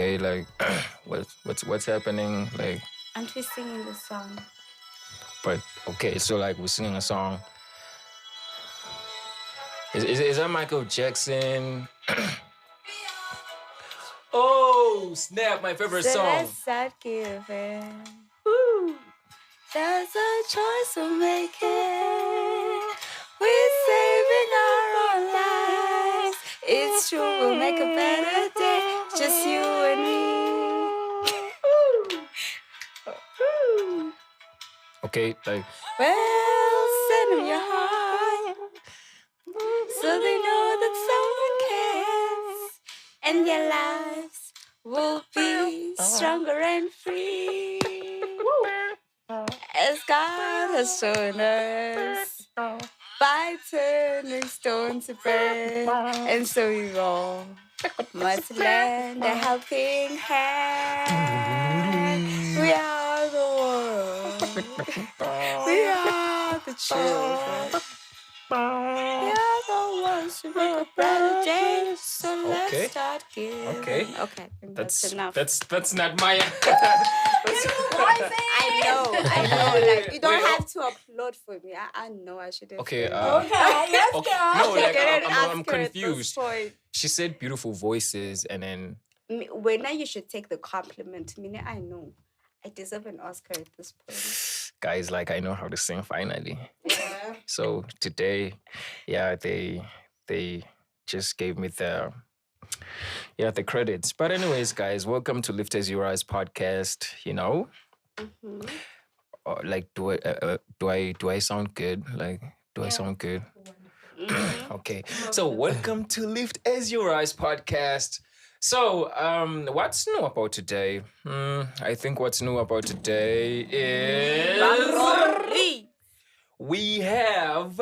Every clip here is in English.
Okay, like what's happening? Like, Aren't we singing the song? but okay, so like we're singing a song. Is that Michael Jackson? Oh snap! My favorite So song. let's start giving. Woo! There's a choice we're making. We're saving our own lives. It's true, we'll make a better day. Just you and me. Woo! Okay, like Well, send them your heart so they know that someone cares, and their lives will be stronger and free. As God has shown us by turning stone to bread, and so we all must lend a helping hand. We are the world. We are the children. We are the ones who make a better day. So Okay. let's start giving. Okay. Okay, that's enough. That's not my. I know. Like you don't have to upload for me. I know I should have. Okay. Okay, let's Okay. go. No, like Didn't I'm ask her at this confused. point. She said beautiful voices, and then When you should take the compliment. I know. I deserve an Oscar at this point. guys, like I know how to sing finally. Yeah. So today, yeah, they just gave me the credits. But anyways, guys, welcome to Lift As You Rise podcast. You know, Mhm. like do I sound good? Like do I sound good? Mhm. Okay. So welcome to Lift As You Rise podcast. So, what's new about today? I think what's new about today is Ramroli. we have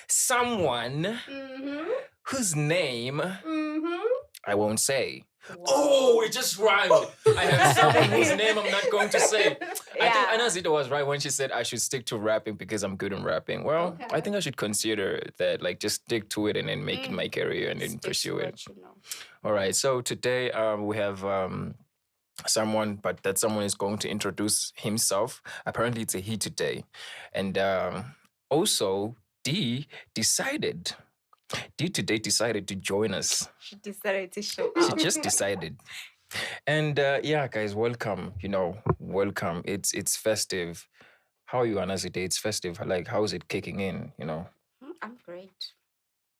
someone Mm-hmm. whose name Mm-hmm. I won't say. Oh, it just rhymed. I have someone whose name I'm not going to say. I think Yeah. Anna Zita was right when she said I should stick to rapping because I'm good in rapping. Well, Okay. I think I should consider that, like, just stick to it and then make it my career and then Stick to pursue it. what you know. All right. So today we have someone, but that someone is going to introduce himself. Apparently, it's a he today, and also D today decided to join us. She decided to show She up. just decided. And yeah, guys, welcome. Welcome. It's festive. How are you, Anazide? It's festive. Like, how is it kicking in? I'm great.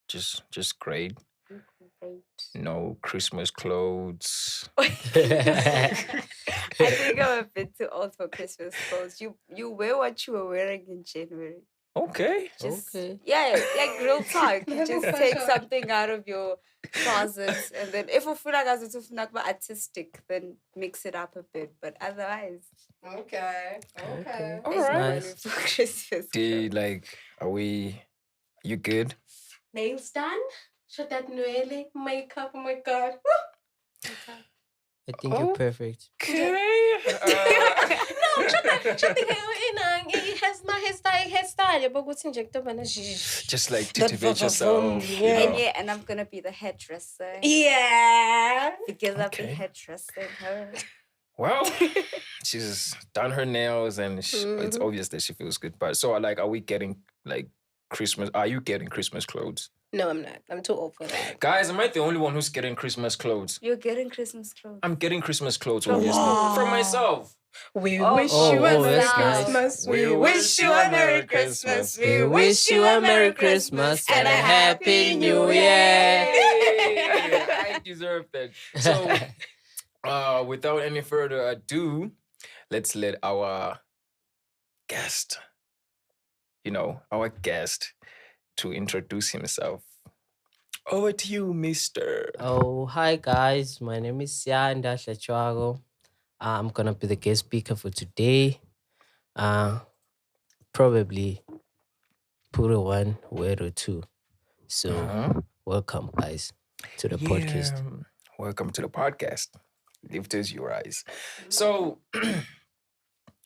Just great. I'm great. No Christmas clothes. I think I'm a bit too old for Christmas clothes. You wear what you were wearing in January. Okay. Just Okay. yeah, like real talk. You just For take sure. something out of your closet, and then if you feel like it's artistic, then mix it up a bit. But otherwise, Okay. Okay. All there's no right. money for Christmas. D, like, you good? Nails done. Shut that nuele. Makeup. Oh my god. I think you're perfect. Okay. No, shut the hell in. He has my hairstyle. But what's injected when Just like That motivate vroom, yourself. vroom, you yeah. know. And yeah, and I'm gonna be the hairdresser Yeah. because I've Okay. been hairdressing her. Well, she's done her nails and it's obvious that she feels good. But so, like, are we getting like Christmas? Are you getting Christmas clothes? No, I'm not. I'm too old for that. Guys, am I the only one who's getting Christmas clothes? You're getting Christmas clothes. I'm getting Christmas clothes, From obviously. who? From myself. We Oh, wish oh, you a oh, Merry that's nice. Christmas. We wish you a Merry Christmas. We wish you a Merry Christmas and a Happy New Year. I deserve that. So, without any further ado, let's let our guest, to introduce himself. Over to you, Mister. Oh, hi guys. My name is Sianda Shachwago. I'm gonna be the guest speaker for today. Probably put a one word or two. So welcome guys to the podcast. Welcome to the podcast. Lift As You Rise. So,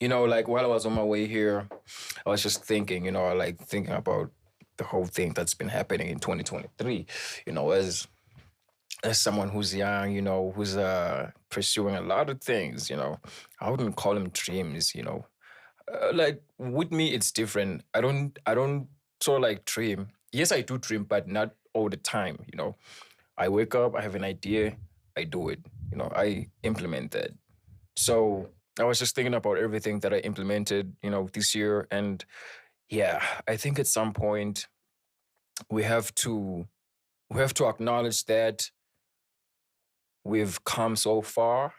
like while I was on my way here, I was just thinking, thinking about the whole thing that's been happening in 2023. as someone who's young, who's pursuing a lot of things, I wouldn't call them dreams, like with me, it's different. I don't sort of like dream. Yes, I do dream, but not all the time, I wake up, I have an idea, I do it, I implement that. So I was just thinking about everything that I implemented, this year. And yeah, I think at some point we have to we have to acknowledge that we've come so far.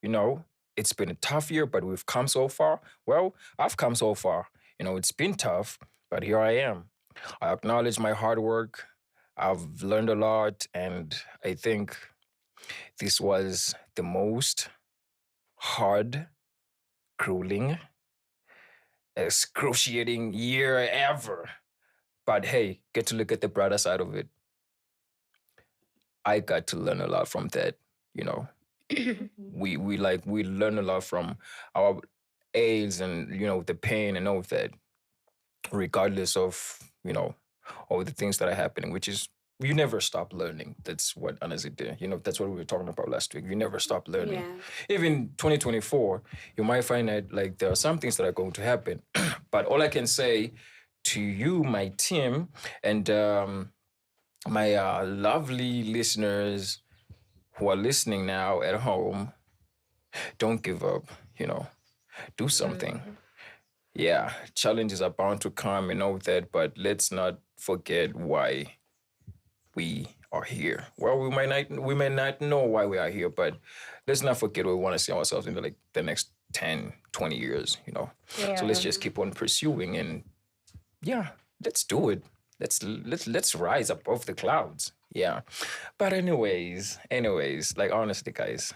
You know, it's been a tough year, but we've come so far. Well, I've come so far. It's been tough, but here I am. I acknowledge my hard work. I've learned a lot, and I think this was the most hard, grueling, excruciating year ever. But hey, get to look at the brighter side of it. I got to learn a lot from that. You know, we learn a lot from our ails and the pain and all of that, regardless of all the things that are happening, which is you never stop learning. That's what honestly did. That's what we were talking about last week. You never stop learning. Yeah. Even 2024, you might find that like there are some things that are going to happen. But all I can say to you, my team, and my lovely listeners who are listening now at home, don't give up. Do something. Yeah, challenges are bound to come and all that, but let's not forget why we are here. Well, we may not know why we are here, but let's not forget we want to see ourselves in the next 10, 20 years. So let's just keep on pursuing, and yeah, let's do it. Let's rise above the clouds. Yeah. But anyways, like honestly, guys,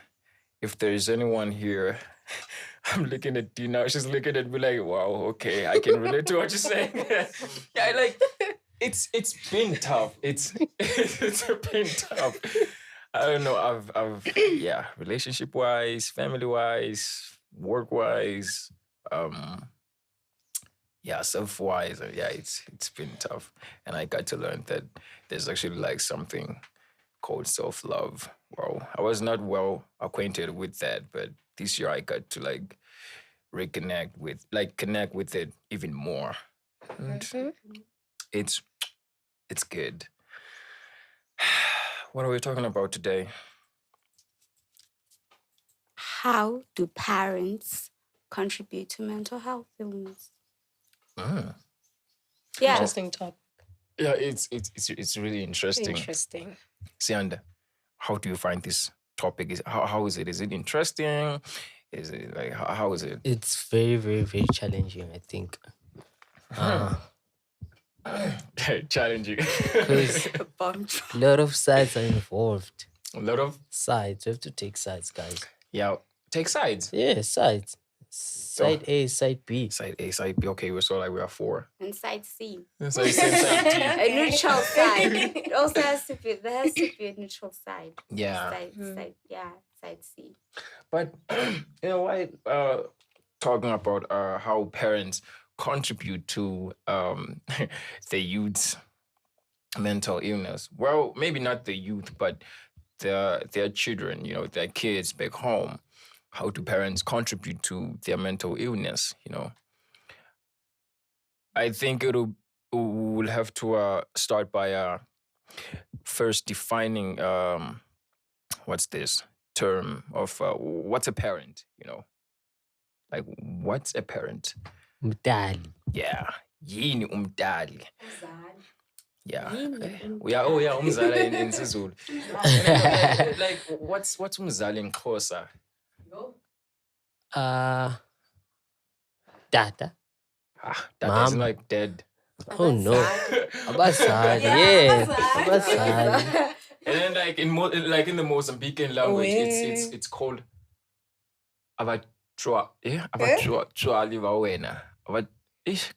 if there's anyone here, I'm looking at Dina. She's looking at me like, wow, okay, I can relate to what you're saying. Yeah, like it's been tough. It's been tough. I don't know. I've yeah, relationship wise, family wise, work wise, yeah, self wise. Yeah, it's been tough, and I got to learn that there's actually like something called self love. Well, I was not well acquainted with that, but this year I got to like connect with it even more. And it's good. What are we talking about today? How do parents contribute to mental health illness? Yeah. Interesting topic. Yeah, it's really interesting. Interesting. Sianda, how do you find this topic? How is it? Is it interesting? Is it like how is it? It's very, very, very challenging, I think. Challenging. Because a lot of sides are involved. A lot of Sides. You have to take sides, guys. yeah. Take sides. Yeah, sides. Side A, side B. Side A, side B. Okay, we are four. And side C. Side C and side D. A neutral side. It also has to be. There has to be a neutral side. Yeah. Side C. But you know what? Talking about how parents contribute to the youth's mental illness. Well, maybe not the youth, but their children. Their kids back home. How do parents contribute to their mental illness? I think we'll have to start by first defining what's this term of what's a parent. Like what's a parent? Mdali. Yeah, yini umdali. Yeah. Umzali in Sizulu. Like what's umzali in Xhosa? Dada. That is Mom. like dead. Oh no. Abazali. Yeah. Abazali. And then like in the Mozambican language, it's called abatjwa. Yeah, abatjwa liva wena.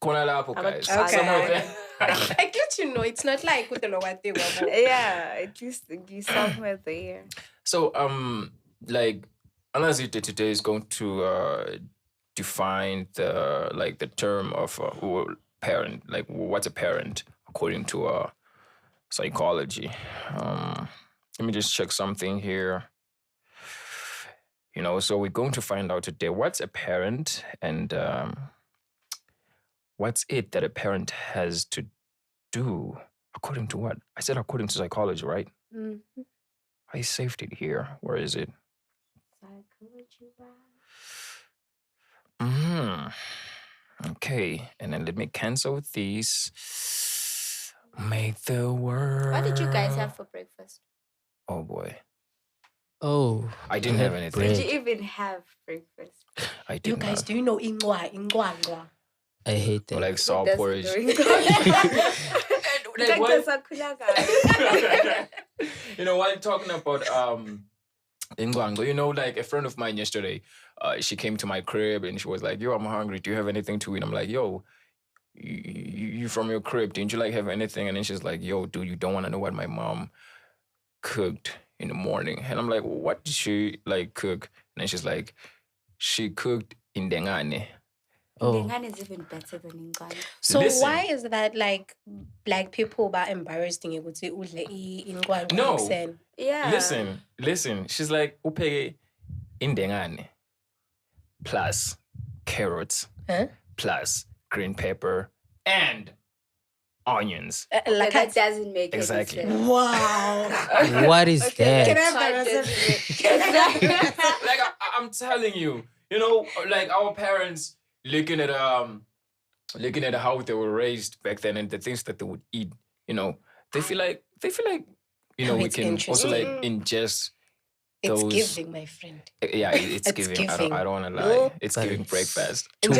Khona lapho guys. Okay. Somewhere there. I get it's not like with the lower thing. Yeah, at least you somewhere there. So like Anazite today is going to define the term of parent, like what's a parent according to psychology. Let me just check something here. So we're going to find out today what's a parent and what's it that a parent has to do according to what? I said according to psychology, right? Mm-hmm. I saved it here. Where is it? Psychology. Okay, and then let me cancel these. Make the world. What did you guys have for breakfast? Oh boy. Oh, I didn't have anything. Did bread. you even have breakfast? I did You guys, not. do you know ingwa? I hate that. Or like Who sour doesn't porridge. know Like, what? Ingwa? While talking about Ingwango, like a friend of mine yesterday, she came to my crib and she was like, "Yo, I'm hungry. Do you have anything to eat?" I'm like, "Yo, you from your crib? Didn't you like have anything?" And then she's like, "Yo, dude, you don't want to know what my mom cooked in the morning." And I'm like, "What did she like cook?" And then she's like, "She cooked indengane." Oh, Ndengane is even better than Ingwane. So Listen. why is that like black people are embarrassed ukuthi udle ingwa No. ekuseni? Yeah. Listen. She's like, "Upheke indengane plus carrots Huh? plus green pepper and onions." Like that doesn't make Exactly. any sense. wow. what is that? Can I have Fine, that recipe? Like I'm telling you, like our parents looking at how they were raised back then and the things that they would eat, they feel like Oh, we it's can also like interesting. ingest It's those. giving, my friend. Yeah, it's It's giving. giving. I don't want to No. lie. It's But giving it's breakfast. Too much.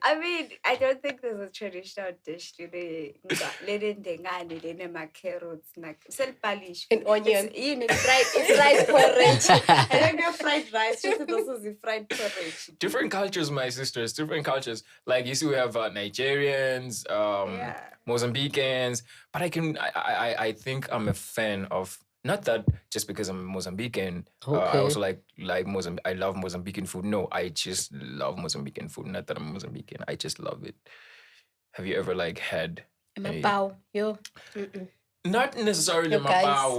I mean, I don't think there's a traditional dish today. Ndengane, carrots, self-polish. An onion. It's fried porridge. I don't know fried rice. Just this is the fried porridge. Different cultures, my sisters. Different cultures. Like you see, we have Nigerians, Mozambicans. But I think I'm a fan of. Not that just because I'm Mozambican, I Okay. also like Mozambique. I love Mozambican food. No, I just love Mozambican food. Not that I'm Mozambican. I just love it. Have you ever like had? any- Mapao, yo. Mm-mm. Not necessarily You guys. mapao,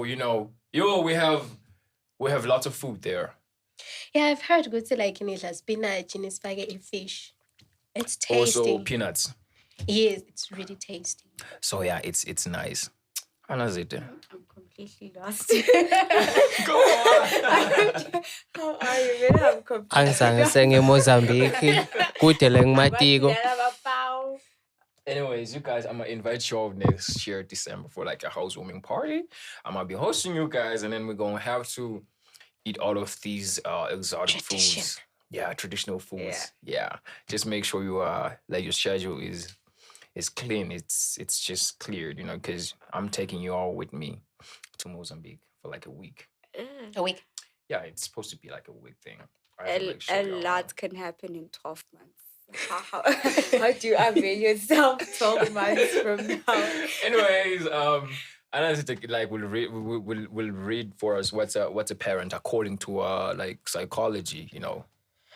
we have lots of food there. Yeah, I've heard good like in spinach and spaghetti fish. It's tasty. Also peanuts. Yes, it's really tasty. So yeah, it's nice. Anazite. I'm completely lost. Go on. How are you? Really, I'm completely Angizange sengeMozambique. Kude le ngimatiko. Anyways, you guys, I'm gonna invite you all next year, December, for like a housewarming party. I'm gonna be hosting you guys, and then we're gonna have to eat all of these exotic Tradition. foods. Yeah, traditional foods. Yeah. Yeah. Just make sure you like your schedule is clean. It's just cleared, because I'm taking you all with me to Mozambique for like a week. A week. Yeah, it's supposed to be like a week thing. I have to, like, show A y'all. lot can happen in 12 months. How do you avail yourself 12 months from now? Anyways, Anazite, like will read for us what's a parent according to like psychology,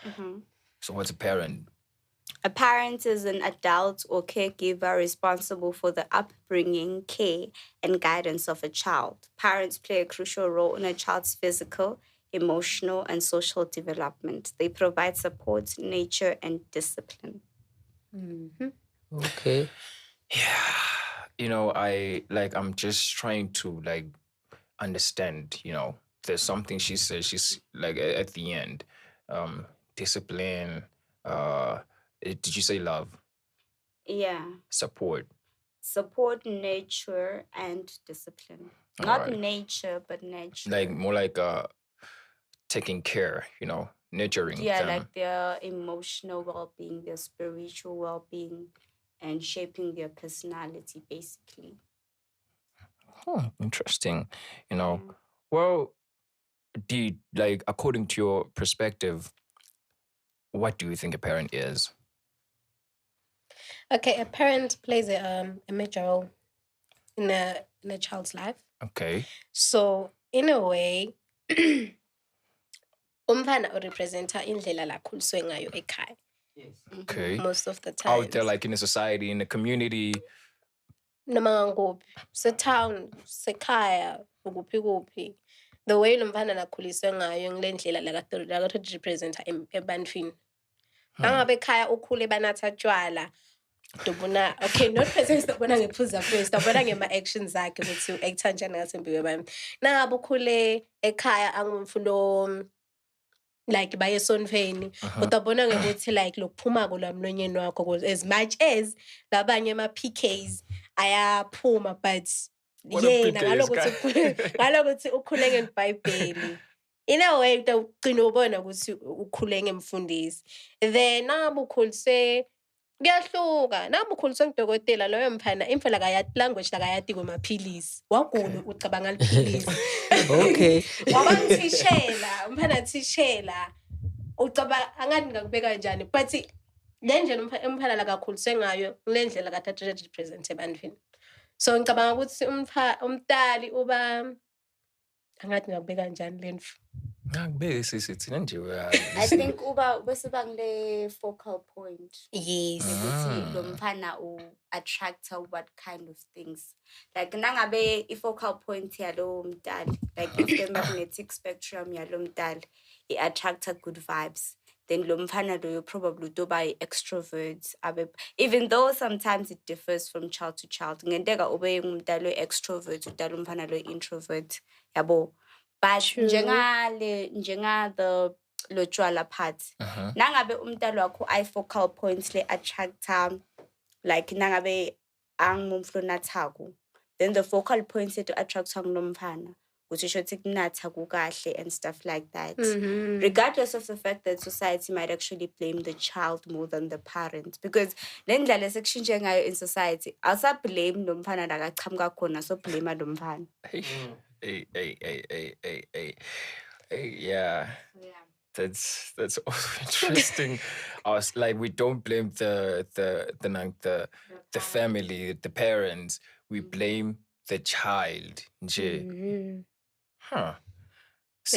Mhm. So what's a parent? A parent is an adult or caregiver responsible for the upbringing, care, and guidance of a child. Parents play a crucial role in a child's physical, emotional, and social development. They provide support, nature, and discipline. Mm-hmm. Okay. Yeah, I'm just trying to like understand. There's something she says. She's like at the end, discipline. Did you say love? Yeah. Support. Support, nature, and discipline. All Not right. nature, but nature. Like more like taking care. Nurturing. Yeah, them. like their emotional well-being, their spiritual well-being, and shaping their personality, basically. Interesting. Yeah. Well, according to your perspective, what do you think a parent is? Okay, a parent plays a major role in a child's life. Okay. So in a way, umfana urepresenta indlela la khuliswe ngayo ekhaya Okay. most of the time. Out there, like in the society, in the community. Noma ngakuphi, se-town, sekhaya, ukuphi the way lo mfana nakhuliswe ngayo ngile ndlela lakathi representa ebantwini angabe ekhaya ukhule banatha tshwala dobona okay not presence dobona ngephuza first dobona ngema-actions akhe ukuthi u-act kanjani ngasembiwe bami nangabe ukhule ekhaya angumfundo like baye esonfeni kodwa bona ngekuthi like lokuphuma kolamlonyeni wakho as much as labanye ama-PKs ayaphuma but yena ngalokuthi ukhule ngebhayibheli in a way ugcina ubona ukuthi ukhule ngemfundisi then nangabe ukhuliswe kuyahluka nangabe ukhuliswe ngudokotela loyo mfana imfela kayati language lakayati kwemaphilisi wagula ucabanga liphilisi Okay. wabangithishela umfana thishela ucabanga angathi ngakubeka kanjani but le ndlela umfana lakakhuliswe ngayo le ndlela kathatha represent ebantwini so ngicabanga ukuthi umtali uba angathi ngakubeka kanjani le ndfu Ngakubeke sisi thina nje I think bese ngile focal point. yes Ukuthi lo mfana attractor what kind of things. Like nangabe I-focal point yalo mdali, like if the magnetic spectrum yalo mdali, I-attractor good vibes. Then lo mfana do you probably do by extroverts. Even though sometimes it differs from child to child. Ngendeka ube umdali extrovert, udala umfana lo introvert. Yabo. But njenga the lotshwala part. Nangabe umntalo wakho I-focal points le attractor like nangabe angumflo nathako. Then the focal points to attract ngomfana. Ukuthi shothi kunatha kukahle and stuff like that. Regardless of the fact that society might actually blame the child more than the parent because lendlela sekushintshe ngayo in society asa blame lo mfana lakachamuka khona so blame lo mfana. Yeah. That's also interesting. I was like, we don't blame the family, the parents. We blame the child. Huh.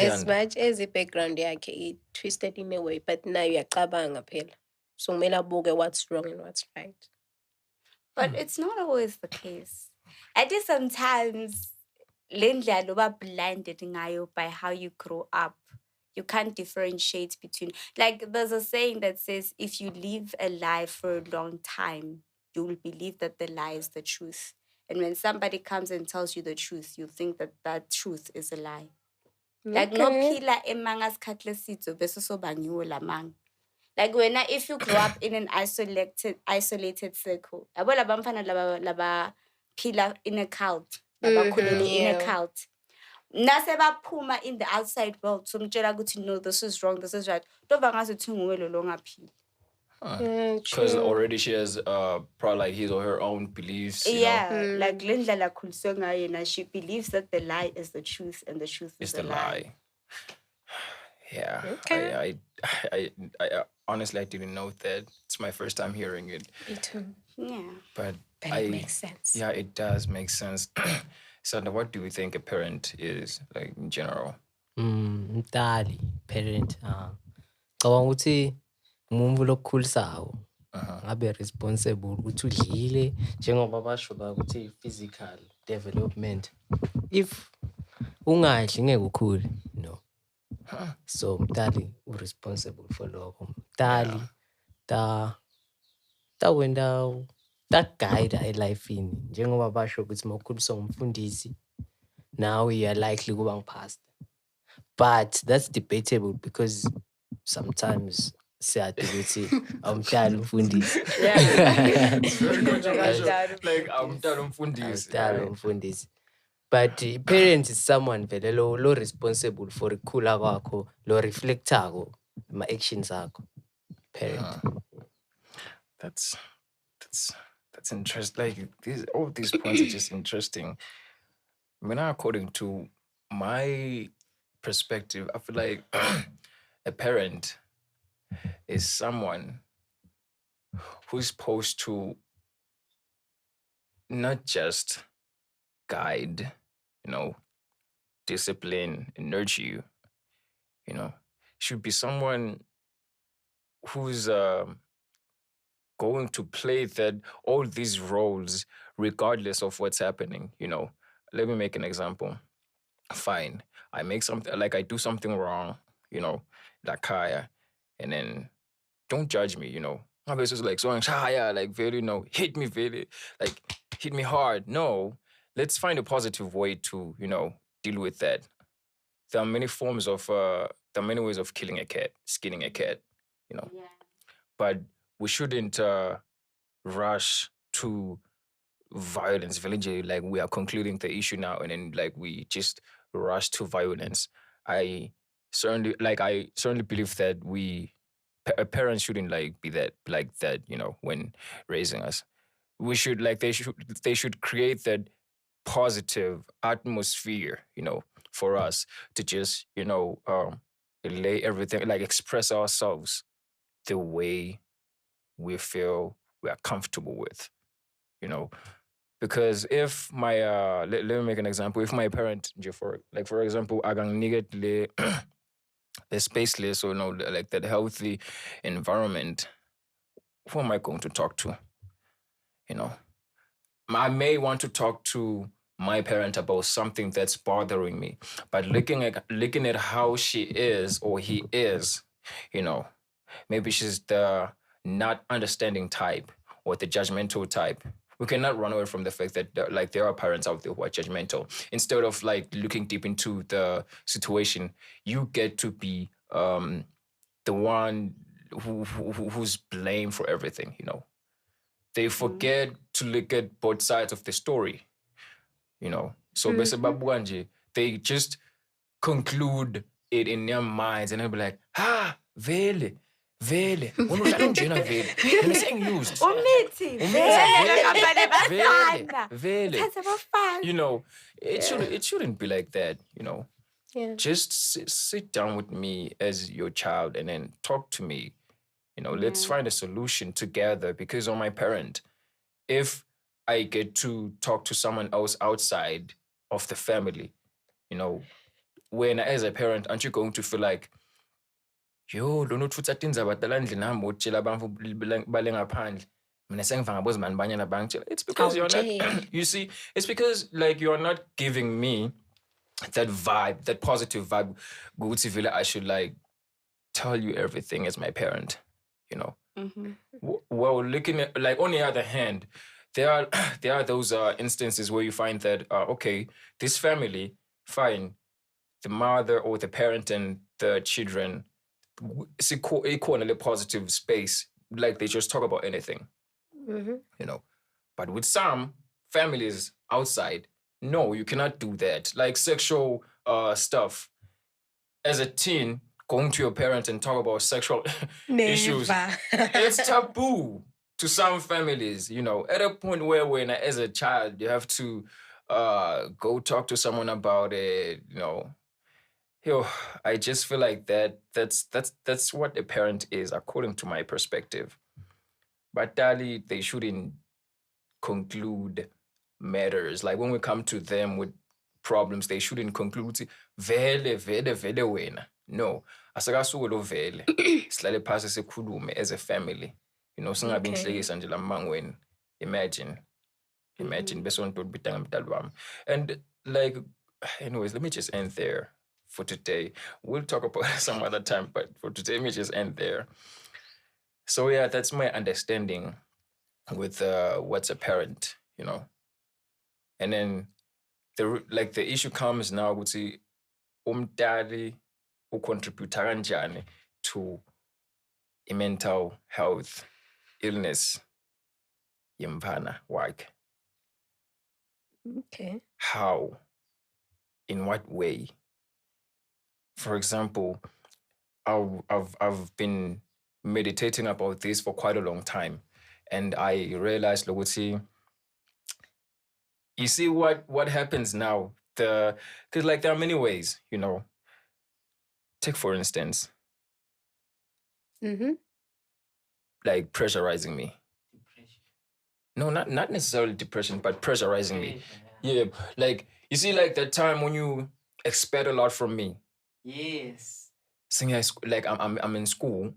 As much as the background yakhe it twisted in a way, but now uyacabanga phela. So kumele abuke what's wrong and what's right. But it's not always the case. I think sometimes lendlela uba blinded ngayo by how you grow up. You can't differentiate between, like there's a saying that says if you live a lie for a long time, you will believe that the lie is the truth. And when somebody comes and tells you the truth, you think that that truth is a lie. Like no pila emanga skatlesito beso so bangiwo lamang. Like if you grow up in an isolated circle, abola bamfana laba pila in a cult, laba khulele in a cult. Nase baphuma in the outside world, so mtshela ukuthi no, this is wrong, this is right. Toba ngazuthi nguwe lo longaphila. Because already she has probably like his or her own beliefs. Like lendlela khuliswe ngayo na she believes that the lie is the truth and the truth is the lie. Yeah. Okay. I honestly I didn't know that. It's my first time hearing it. Me too. Yeah. But it makes sense. Yeah, it does make sense. Sandra, what do you think a parent is, like, in general? Mtali, parent. Cabanga ukuthi umuntu lokukhulisayo ngabe responsible ukuthi udlile njengoba basho ukuthi physical development. If ungadli ngeke ukhule, no. So mtali responsible for lokho. Mtali ta wenda guide life in njengoba basho ukuthi mawukhuliswa ngumfundisi now you are likely kuba ngipastor. But that's debatable because sometimes siyade ukuthi awumdala umfundisi. Like awumdala umfundisi. But parents is someone vele lo responsible for ikhula kwakho, lo reflectako ma actions akho. Parent. That's interesting. Like all these points are just interesting. According to my perspective, I feel like a parent is someone who's supposed to not just guide, discipline and nurture you, should be someone who's going to play all these roles regardless of what's happening. Let me make an example. fine. I make something like I do something wrong, like Kaya, and then don't judge me, My best is like so yeah, like very hit me very like hit me hard. No, let's find a positive way to, deal with that. There are many forms of there are many ways of killing a cat, skinning a cat, you know. Yeah. But we shouldn't rush to violence. Village, like we are concluding the issue now, and then like we just rush to violence. I certainly believe that parents shouldn't like be that like that, when raising us. We should like they should create that positive atmosphere, for us to just, lay everything like express ourselves the way we feel we are comfortable with, you know. Because if my let me make an example. If my parent, for example, agang nigget the space list or like that healthy environment, who am I going to talk to? You know, I may want to talk to my parent about something that's bothering me, but looking at how she is or he is, you know, maybe she's the not understanding type or the judgmental type. We cannot run away from the fact that there are parents out there who are judgmental. Instead of like looking deep into the situation, you get to be the one who's blamed for everything. They forget to look at both sides of the story. So they just conclude it in their minds and they'll be like, vele. Vele. When was vele? When is saying used? Umithi. Vele kampane bafana. Vele. Thathe bafana. It shouldn't be like that, Yeah. Just sit down with me as your child and then talk to me. Let's find a solution together because I'm my parent. If I get to talk to someone else outside of the family, when as a parent, aren't you going to feel like, yo, lonotfutsa tindzaba talandlini nami utshela abantu bale ngaphandle. Mina sengiva ngabozimani banye nabangitshela. It's because you're not, you see, it's because like you're not giving me that vibe, that positive vibe. Guti vile I should like tell you everything as my parent, Mhm. Well, looking at like on the other hand, there are those instances where you find that okay, this family, fine, the mother or the parent and the children, it's equal in a positive space, like they just talk about anything, But with some families outside, no, you cannot do that. Like sexual stuff. As a teen, going to your parents and talk about sexual issues, it's taboo to some families, At a point where when as a child you have to go talk to someone about it, I just feel like that's what a parent is according to my perspective. But Dali, they shouldn't conclude matters. Like when we come to them with problems, they shouldn't conclude vele wena. No. Asakasulo vele. Silale phasi sikhulume as a family. Singabi ngihlekisa nje lamangweni. Imagine bese ontoni bidanga mdali wami. And like anyways, let me just end there for today. We'll talk about it some other time, but for today, let me just end there. So yeah, that's my understanding with what's a parent, And then the issue comes now ukuthi umdali ucontribute kanjani to a mental health illness yemvana wakhe. Okay. How? In what way? For example, I've been meditating about this for quite a long time, and I realized, Loguti, you see what happens now. Because like there are many ways, Take for instance, like pressurizing me. No, not necessarily depression, but pressurizing me. Yeah, like you see, like that time when you expect a lot from me. Yes. Like I'm in school,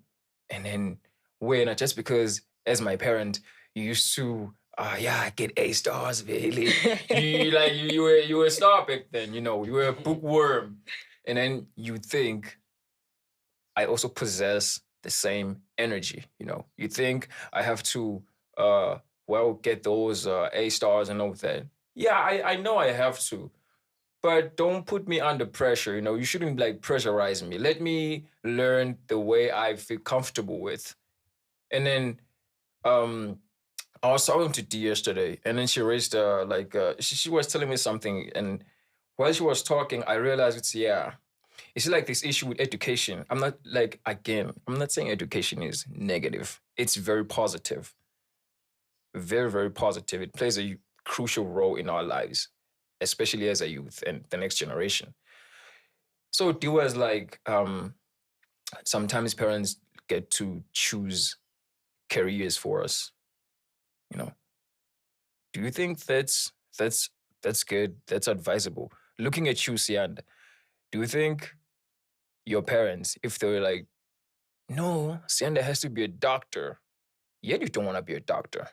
and then just because as my parent you used to yeah, I get A stars, really. You were a star back then, you know, you were a bookworm. And then you think I also possess the same energy, you know. You think I have to get those A stars and all that. Yeah, I know I have to, but don't put me under pressure. You know, you shouldn't like pressurize me. Let me learn the way I feel comfortable with. And then I was talking to D yesterday, and then she raised she was telling me something, and while she was talking, I realized it's like this issue with education. I'm not saying education is negative. It's very positive, very very positive. It plays a crucial role in our lives, especially as a youth and the next generation. So D was like, sometimes parents get to choose careers for us. You know, do you think that's good? That's advisable. Looking at you, Siand, do you think your parents, if they were like, no, Sianda has to be a doctor, yet you don't want to be a doctor,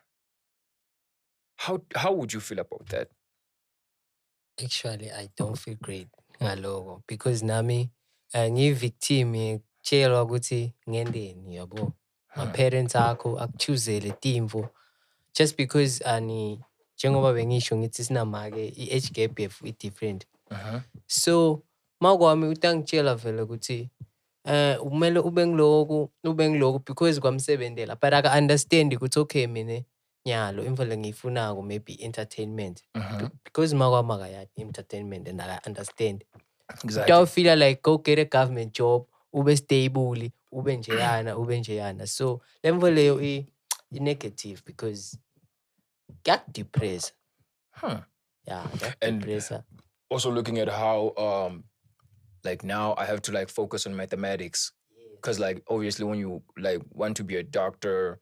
how would you feel about that? Actually, I don't feel great ngaloko because nami ngiyi-victim ngitshelwa ukuthi ngendeni yabo. Ma-parents akho akuchuzele timvo just because njengoba bengisho ngithi sinama-ke i-age gap yethu i-different. So makwami utangitshela vele ukuthi kumele ube ngiloku because kwamsebentela, but aka-understand ukuthi okay mina nyalo imvo lengiyifunako maybe entertainment because makwami akayadi entertainment and I understand. Exactly. Utawufila like go get a government job, ube stable, ube njeyana. So lemvo leyo i-negative because kuyakudepressa. Yeah, kuyakudepressa. Also looking at how like now I have to like focus on mathematics, because like obviously when you like want to be a doctor,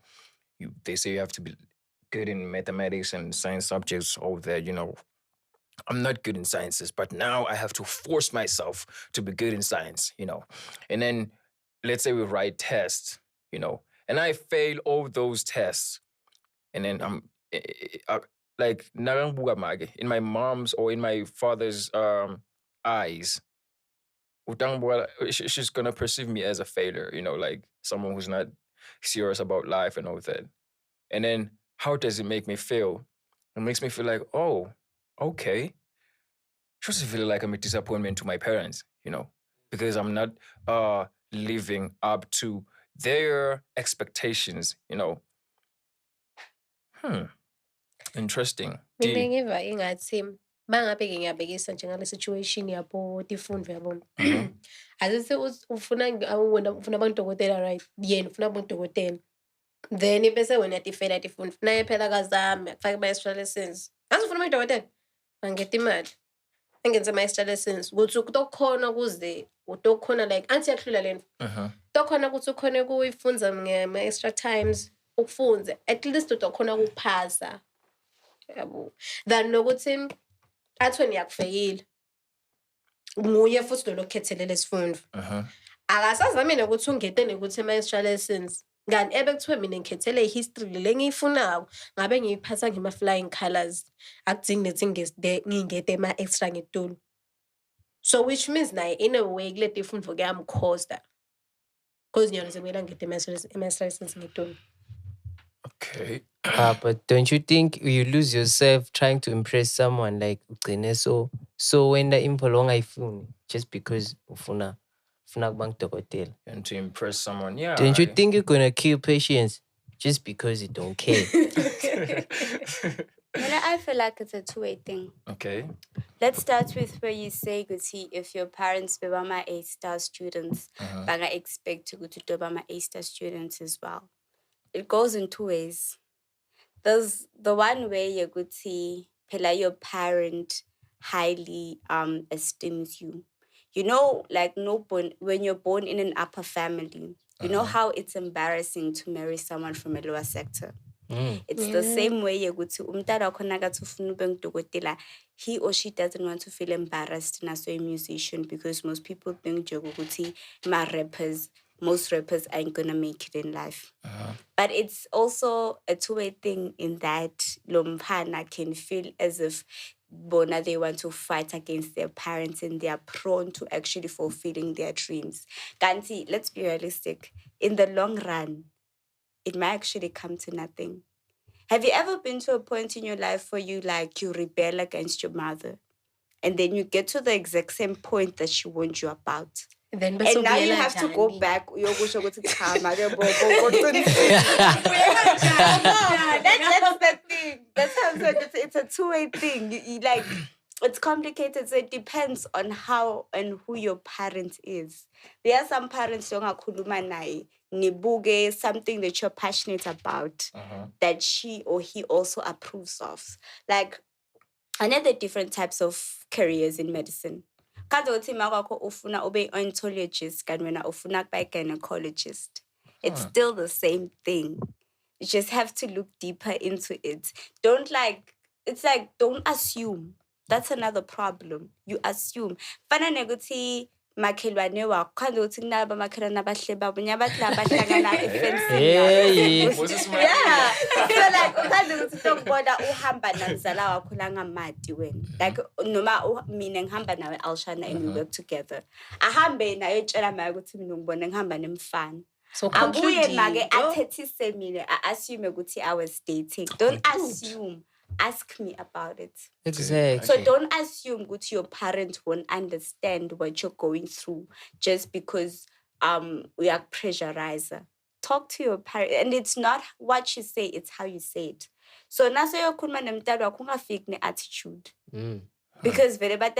they say you have to be good in mathematics and science subjects over there, you know. I'm not good in sciences, but now I have to force myself to be good in science, you know. And then let's say we write tests, you know, and I fail all those tests. And then I'm like narangibuka mage in my mom's or in my father's eyes. She's gonna perceive me as a failure, you know, like someone who's not serious about life and all that. And then how does it make me feel? It makes me feel like, oh, okay. Just feel like I'm a disappointment to my parents, you know, because I'm not living up to their expectations, you know. Interesting. Mina ngiva ingathi bangabe ngiyabhekisa njengale situation yabo tifundvo yabo. Asithi ufuna ufuna abodokotela, right? Yena ufuna abodokotela. Then bese wena tifela tifundvo. Naye phela kazami akufake ama-extra lessons. Azifuna abodokotela. Angeta imali. Angenza ama-extra lessons. Ukuthi kutokhona kuze utokhona like anti yakhulula lento. Tokhona ukuthi ukhona kuyifunza ngama-extra times ukufunze. At least utokhona ukuphasa. Yabo. Than nokuthi athi ngiyakufeyila. Nguye futhi lo lokhethelele isifundo. Akasazami nokuthi ungete nokuthi ama-extra lessons. Ngani ebekuthiwe mina ngikhethele i-history le ngiyifunako ngabe ngiyiphatha ngema-flying colours. Akudingi nethi ngingete ama-extra ngetulu. So which means naye in a way kule tifundvo kuyamkhosta. Because nyalo sekumele ngete ama-extra lessons ngetulu. Okay. But don't you think you lose yourself trying to impress someone like ugcine so wenda imvo lo ongayifuni just because ufuna kuba ngudokotela? And to impress someone, yeah. Don't you think you're gonna kill patients just because you don't care? Well, I feel like it's a two-way thing. Okay. Let's start with where you say, Guti, if your parents were my A-star students, but I expect to go to my A-star students as well. It goes in two ways. There's the one way you could see your parent highly esteems you. You know, like when you're born in an upper family, you know how it's embarrassing to marry someone from a lower sector. It's the same way you could see he or she doesn't want to feel embarrassed as a musician because most people think Joguti ma rappers most rappers ain't gonna make it in life. But it's also a two-way thing in that Lompana can feel as if bona they want to fight against their parents and they are prone to actually fulfilling their dreams. Ganti, let's be realistic. In the long run, it might actually come to nothing. Have you ever been to a point in your life where you rebel against your mother and then you get to the exact same point that she warned you about? Then And now you have to go back. That's the thing. That's how I'm saying. It's a two-way thing. You it's complicated, so it depends on how and who your parent is. There are some parents who nibuge something that you're passionate about that she or he also approves of. Like, I know the different types of careers in medicine. Kanti uthi makwakho ufuna ube ontologist kanti wena ufuna kuba gynecologist. It's still the same thing. You just have to look deeper into it. Don't assume. That's another problem. You assume. Fana nekuthi makhelwane wakho kanti uthi kunalaba makhelwane abahle babo nyabathi la bahlangana efencing. Yeah. So kanti uthi tokubona uhamba namzala wakho la ngamati wena. Like noma mina ngihamba nawe Alshana and we work together. Ahambe nayo etshela maye ukuthi mina ngibona ngihamba nemfana. So abuye make athethise mina assume ukuthi I was dating. Don't assume. Ask me about it. Exactly. So don't assume that your parents won't understand what you're going through just because we are pressurizer. Talk to your parents, and it's not what you say, it's how you say it. So naso yokhuluma nemntwana wakho ungafiki ne-attitude. Because respect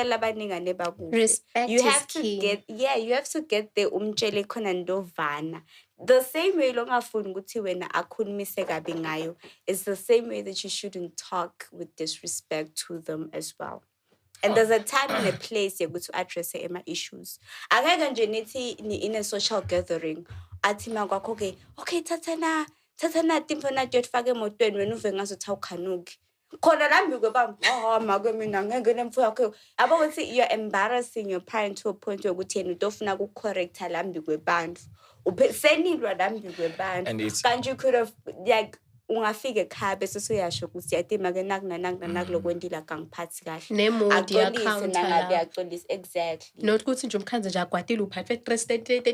you have to key. you have to get the umtshele khona ndovana. The same way longafuni ukuthi wena akhulumise kabi ngayo is the same way that you shouldn't talk with disrespect to them as well. And there's a time and a place you're going to address ema issues. Akeke nje nithi in a social gathering athi makwakho okay thathana timfo na tuyofaka emotweni wena uve ngazothi awukhanuki. Khona lambi kwebam make mina ngeke nemfu yakho yabo ukuthi you're embarrassing your parent to a point yokuthi yena utofuna ukucorrecta lambi kwebantu senilwa lambi kwebantu kanti you could have ungafika ekhaya bese suyasho ukuthi yatima ke nakulokwendila kangiphathi kahle nemodi account la yaxolisa exactly not ukuthi nje umkhanze nje agwadile uphathe stress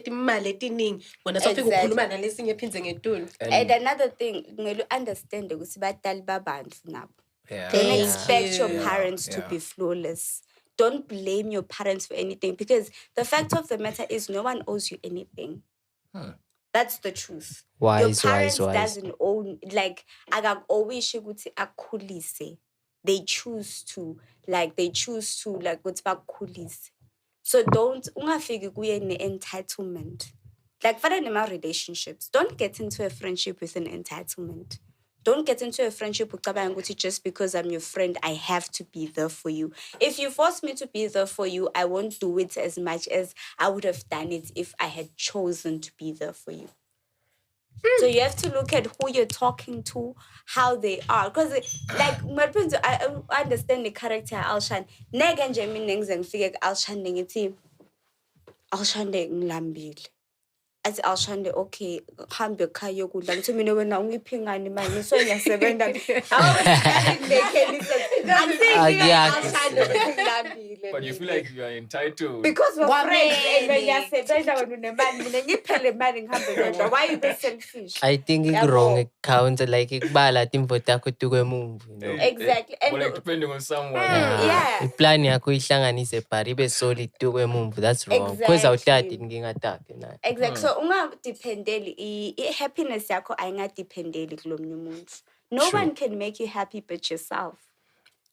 imali etiningi wena sofika ukukhuluma nalesinye ephinze ngetulu. And another thing ngeke understand ukuthi badali babantu nabo. Don't expect your parents to be flawless. Don't blame your parents for anything because the fact of the matter is no one owes you anything. That's the truth. Your parents doesn't own always akhulise. They choose to what's bakhulise. So don't ungafiki kuye ne-entitlement. Like for my relationships, don't get into a friendship with an entitlement. Don't get into a friendship with just because I'm your friend, I have to be there for you. If you force me to be there for you, I won't do it as much as I would have done it if I had chosen to be there for you. So you have to look at who you're talking to, how they are. Because I understand the character of Alshan. Nega nje mina ngizengifike Alshan ngithi Alshan ngilambile. As Alshande, okay, hambe khaya yokudla ngithi mina wena ungiphingani manje ngisoyasebenza But you feel like you are entitled because we're friends and when yasebenza wena unemali mina ngiphele imali ngihambe ngedwa. Why you be selfish? I think it's wrong count like ikubala timvo takho tukwemuva. Exactly. And depending on someone. Yeah. Iplan yakho ihlanganise bari ibe solid tukwemuva. That's wrong. Because awutati ngingataki na. Exactly. So ungadependeli happiness yakho ayingadependeli kulomunye umuntu. No one can make you happy but yourself.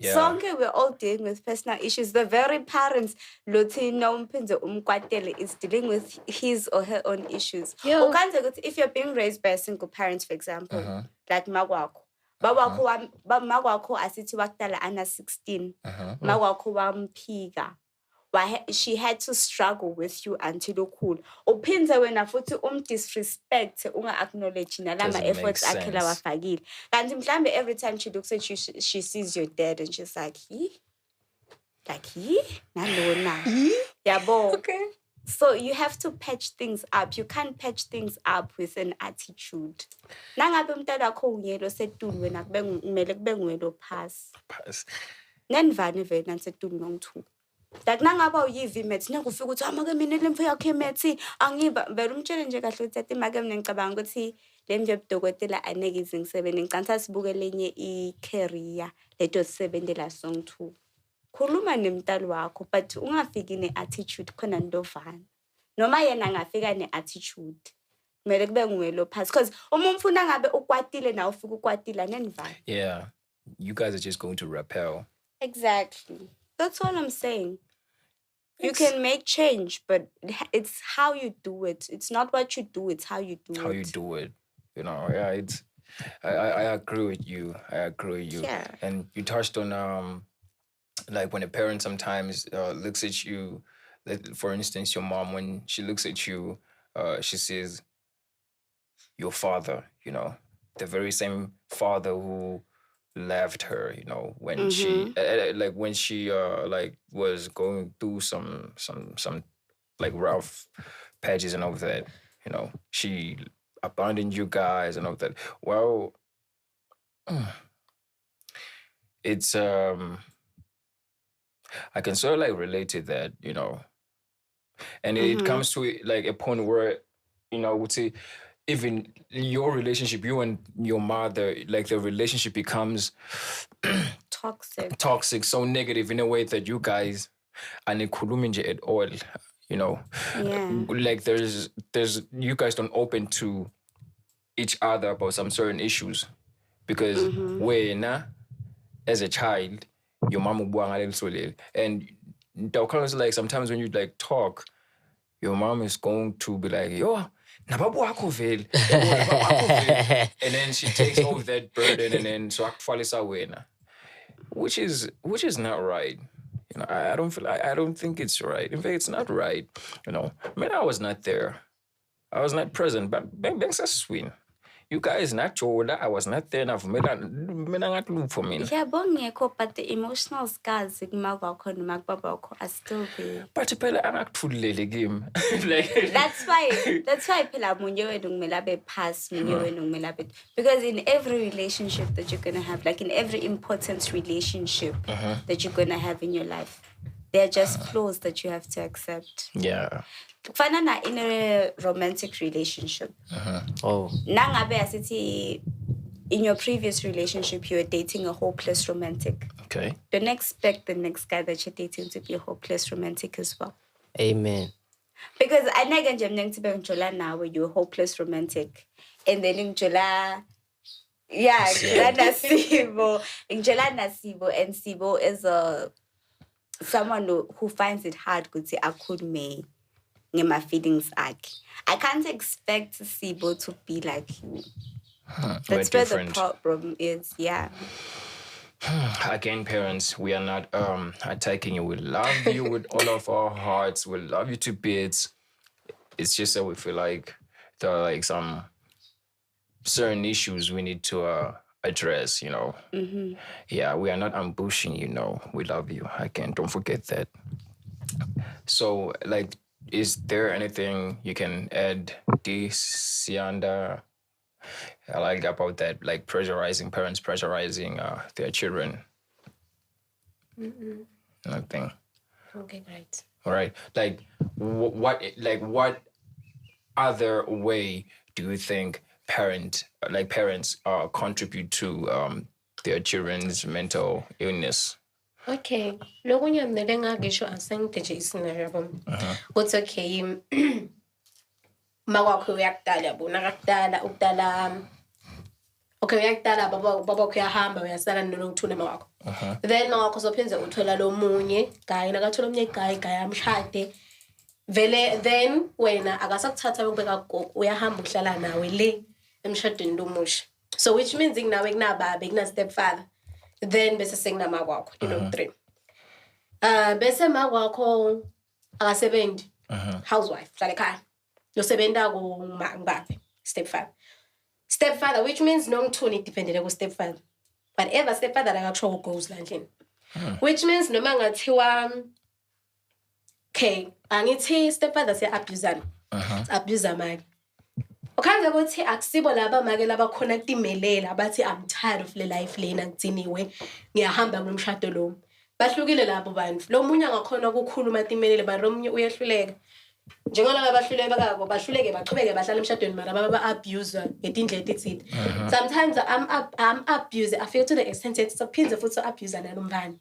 Yeah. Sonke we're all dealing with personal issues. The very parents Lotina umkwatele is dealing with his or her own issues. If you're being raised by a single parent, for example, like Magwako. Magwako asithi wakutala ana 16. Magwako wampiga. She had to struggle with you until cool. Upinza wena futhi disrespect unga acknowledge nalama efforts akhe la wafakile. Kanti mhlambe every time she looks at you she sees your dad and she's like, nalona. Yabo. Okay. So you have to patch things up. You can't patch things up with an attitude. Nangabe umntwana wakho ungiyelo setulu wena kumele kube nguyelo pass. Pass. Nenivane vele nansetulu nongithu. Like nangaba uyiva imethi nekufika ukuthi amake mina lemfu yakhe imethi angiba vele umtshele nje kahle ukuthi athi make mina ngicabanga ukuthi lemvu yobudokotela aneke izingisebenzi ngicantha sibuke lenye i-career leto sisebenzela song 2. Khuluma nemntali wakho but ungafiki ne-attitude khona ndovana. Noma yena angafika ne-attitude. Kumele kube nguwe lo pass because uma umfuna ngabe ukwatile na ufika ukwatila nenivana. Yeah. You guys are just going to repel. Exactly. That's all I'm saying. You can make change, but it's how you do it. It's not what you do, it's how you do it. How you do it. You know, yeah, it's I agree with you. Yeah. And you touched on like when a parent sometimes looks at you, for instance, your mom, when she looks at you, she says, your father, you know, the very same father who left her, you know, when she like when she like was going through some like rough patches and all of that, you know, she abandoned you guys and all of that. Well, it's I can sort of like relate to that, you know. And it comes to like a point where, you know, I would say even your relationship, you and your mother, like the relationship becomes toxic, so negative in a way that you guys are not at all, you know. Yeah. Like there's you guys don't open to each other about some certain issues because when as a child your mom and is like sometimes when you like talk, your mom is going to be like, yo, nababu wako vele. And then she takes over that burden and then so which is not right. You know, I don't think it's right. In fact, it's not right. You know, I mean, I was not there. I was not present, but Beng's a swing. You guys not told I was not there enough. Me not look for me. Yeah, but the emotional scars are still there. But I'm not too late game. That's why phela munye wenu kumele abe pass munye wenu kumele abe because in every relationship that you're gonna have, like in every important relationship that you're gonna have in your life, there are just flaws that you have to accept. Yeah. Kufana in a romantic relationship. Oh. Nangabe asithi in your previous relationship you were dating a hopeless romantic. Okay. Don't expect the next guy that you're dating to be a hopeless romantic as well. Amen. Because I never njola now you're a hopeless romantic. And then in Jola, yeah, Nasibo. In Jola Nasibo, and Sibo is someone who finds it hard to say I could make my feelings ache. I can't expect Sibo to be like you. That's where the problem is, yeah. Again, parents, we are not attacking you. We love you with all of our hearts. We love you to bits. It's just that we feel like there are like some certain issues we need to address, you know. Yeah, we are not ambushing you, no. We love you. Again, don't forget that. So, like, is there anything you can add, Sianda? I like about that, like parents pressurizing their children. Nothing. Okay, great. All right. Like, what other way do you think parents contribute to their children's mental illness? Okay. Loko ngiyamnele ngagisho asengiteje iscenario yabo. What's okay? Makwakho uyakudala yabona kakudala ukudala. Okay, uyakudala baba kuyahamba uyasala nokuthuna makwakho. Then makwakho sophenze uthola lo munye guy nakathola omunye guy amshade. Vele then wena akasakuthatha ukubeka gogo uyahamba ukuhlala nawe le emshadweni lomusha. So which means ingnawe kunababa kuna stepfather. Then bese sengina makwakho you 3. Bese makwakho akasebenzi. Housewife hlala ekhaya. Yosebenza ku ngbabe stepfather, which means nomthuni dependele ku stepfather. Whatever stepfather akakusho goes landlini. Which means noma ngathiwa okay, angithi stepfather siya-abusana. Abuse manje. Ukhanza ukuthi akusibo laba make laba khona kutimelela bathi I'm tired of le life lena ngitsiniwe ngiyahamba ngomshado lo. Bahlukile labo bantu. Lo munye angakhona ukukhuluma timelele ba lo munye uyehluleka. Njengoba bahluleka bakabo bahluleke bachubeke bahlala emshadweni mara baba abuse ngetindlela ezithile. Sometimes I'm abuse I feel to the extent that saphinze futhi abuse nalomvana.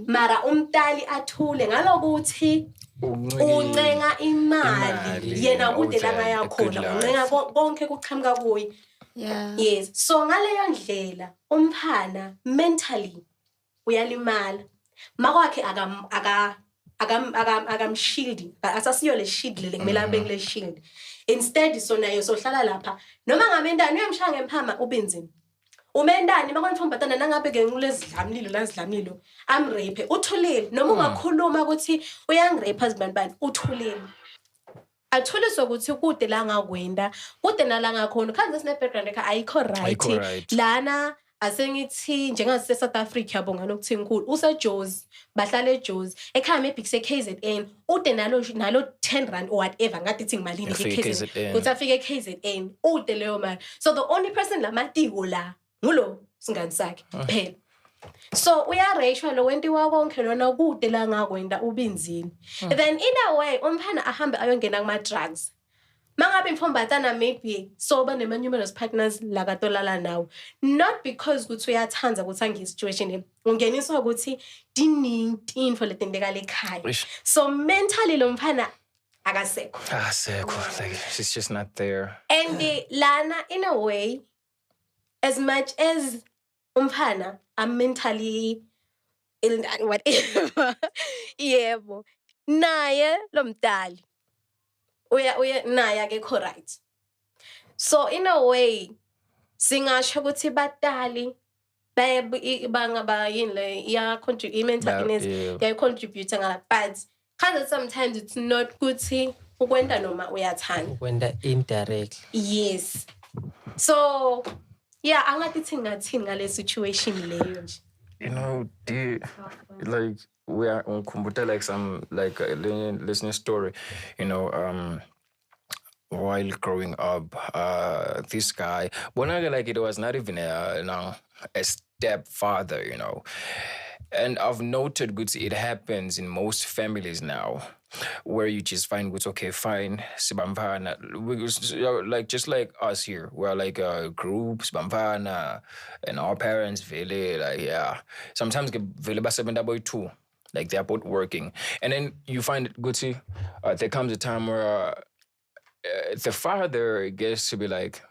Mara umtali athule ngalokuthi uncenga imali yena kude la ngayakhona uncenga konke kuqhamuka kuyi. Yes, so ngaleyo ndlela umphana mentally uyalimala makwakhe akamshield asasiyo le shield le kumele abeke le shield instead so nayo sohlala lapha noma ngamendani uyamshaya ngemphama ubinzini umendani makwantfombatana nangabe ke ngulezidlamlilo lazidlamlilo amrape uthulile noma ungakhuluma ukuthi uyangirape azibani uthulile athuliswa ukuthi kude la ngakwenda kude nala ngakhona khanze sine background ekha ayikho right lana asengithi njengase South Africa yabonga nokuthi inkulu useJozi bahlala eJozi ekhaya maybe kuse KZN ude nalo 10 rand or whatever ngathi ithi malini KZN uthi afike KZN ude leyo mali so the only person lamatiko la ngulo singani sakhe phela so uyareshwa lo wentiwa konke lona kude la ngakwenda ubinzini then in a way umphana ahambe ayongena kuma drugs mangabe imfombatana maybe so banema-numerous partners la katolala nawo not because kuthi uyathanza ukuthi angi-situation ungeniswa ukuthi dinintinfo letendeka lekhaya so mentally lo mfana akasekho like she's just not there and lana in a way as much as umfana I'm mentally ill and whatever yebo naye lo mdali uya naye akekho right so in a way singasho ukuthi badali bangaba yini le ya contribute mental illness ya contribute ngala but kanti sometimes it's not ukuthi ukwenda noma uyathanda ukwenda indirect yes so yeah angathi ngathini ngale situation leyo nje you know like we are on computer like some like listening story you know while growing up this guy like it was not even a stepfather you know and I've noted good it happens in most families now where you just find what's okay fine sibamvana like just like us here we're like a group sibamvana and our parents vele like yeah sometimes vele basebenza boy too like they're both working and then you find it good there comes a time where the father gets to be like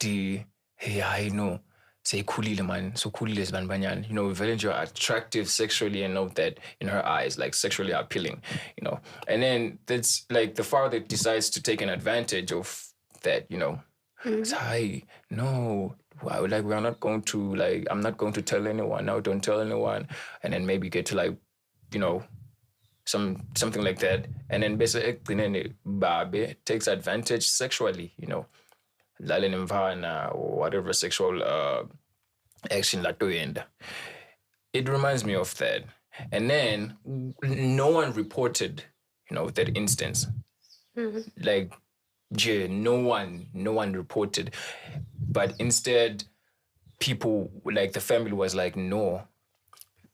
yeah I know say khulile man so khulile sibanibanyana you know very attractive sexually and know that in her eyes like sexually appealing you know and then that's like the father decides to take an advantage of that you know say no like we are not going to like I'm not going to tell anyone no don't tell anyone and then maybe get to like you know something like that and then basically babe takes advantage sexually you know or whatever sexual action that to end. It reminds me of that. And then no one reported, you know, that instance. Like no one reported. But instead, people like the family was like, no,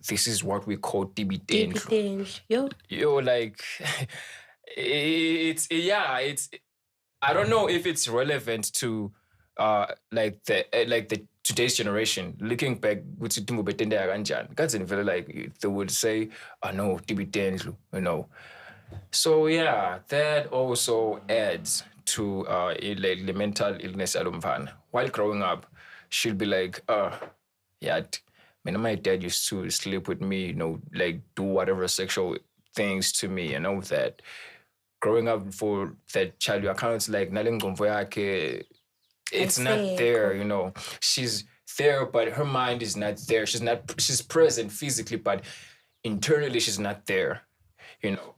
this is what we call TB10. Yo, like it's I don't know if it's relevant to like the today's generation. Looking back, like they would say, "Oh no, TB10, you know." So yeah, that also adds to like the mental illness alumvan. While growing up, she'll be like, yeah, my dad used to sleep with me, you know, like do whatever sexual things to me, you know that." Growing up for that child, your account's like it's not there, you know. She's there, but her mind is not there. She's present physically, but internally she's not there, you know.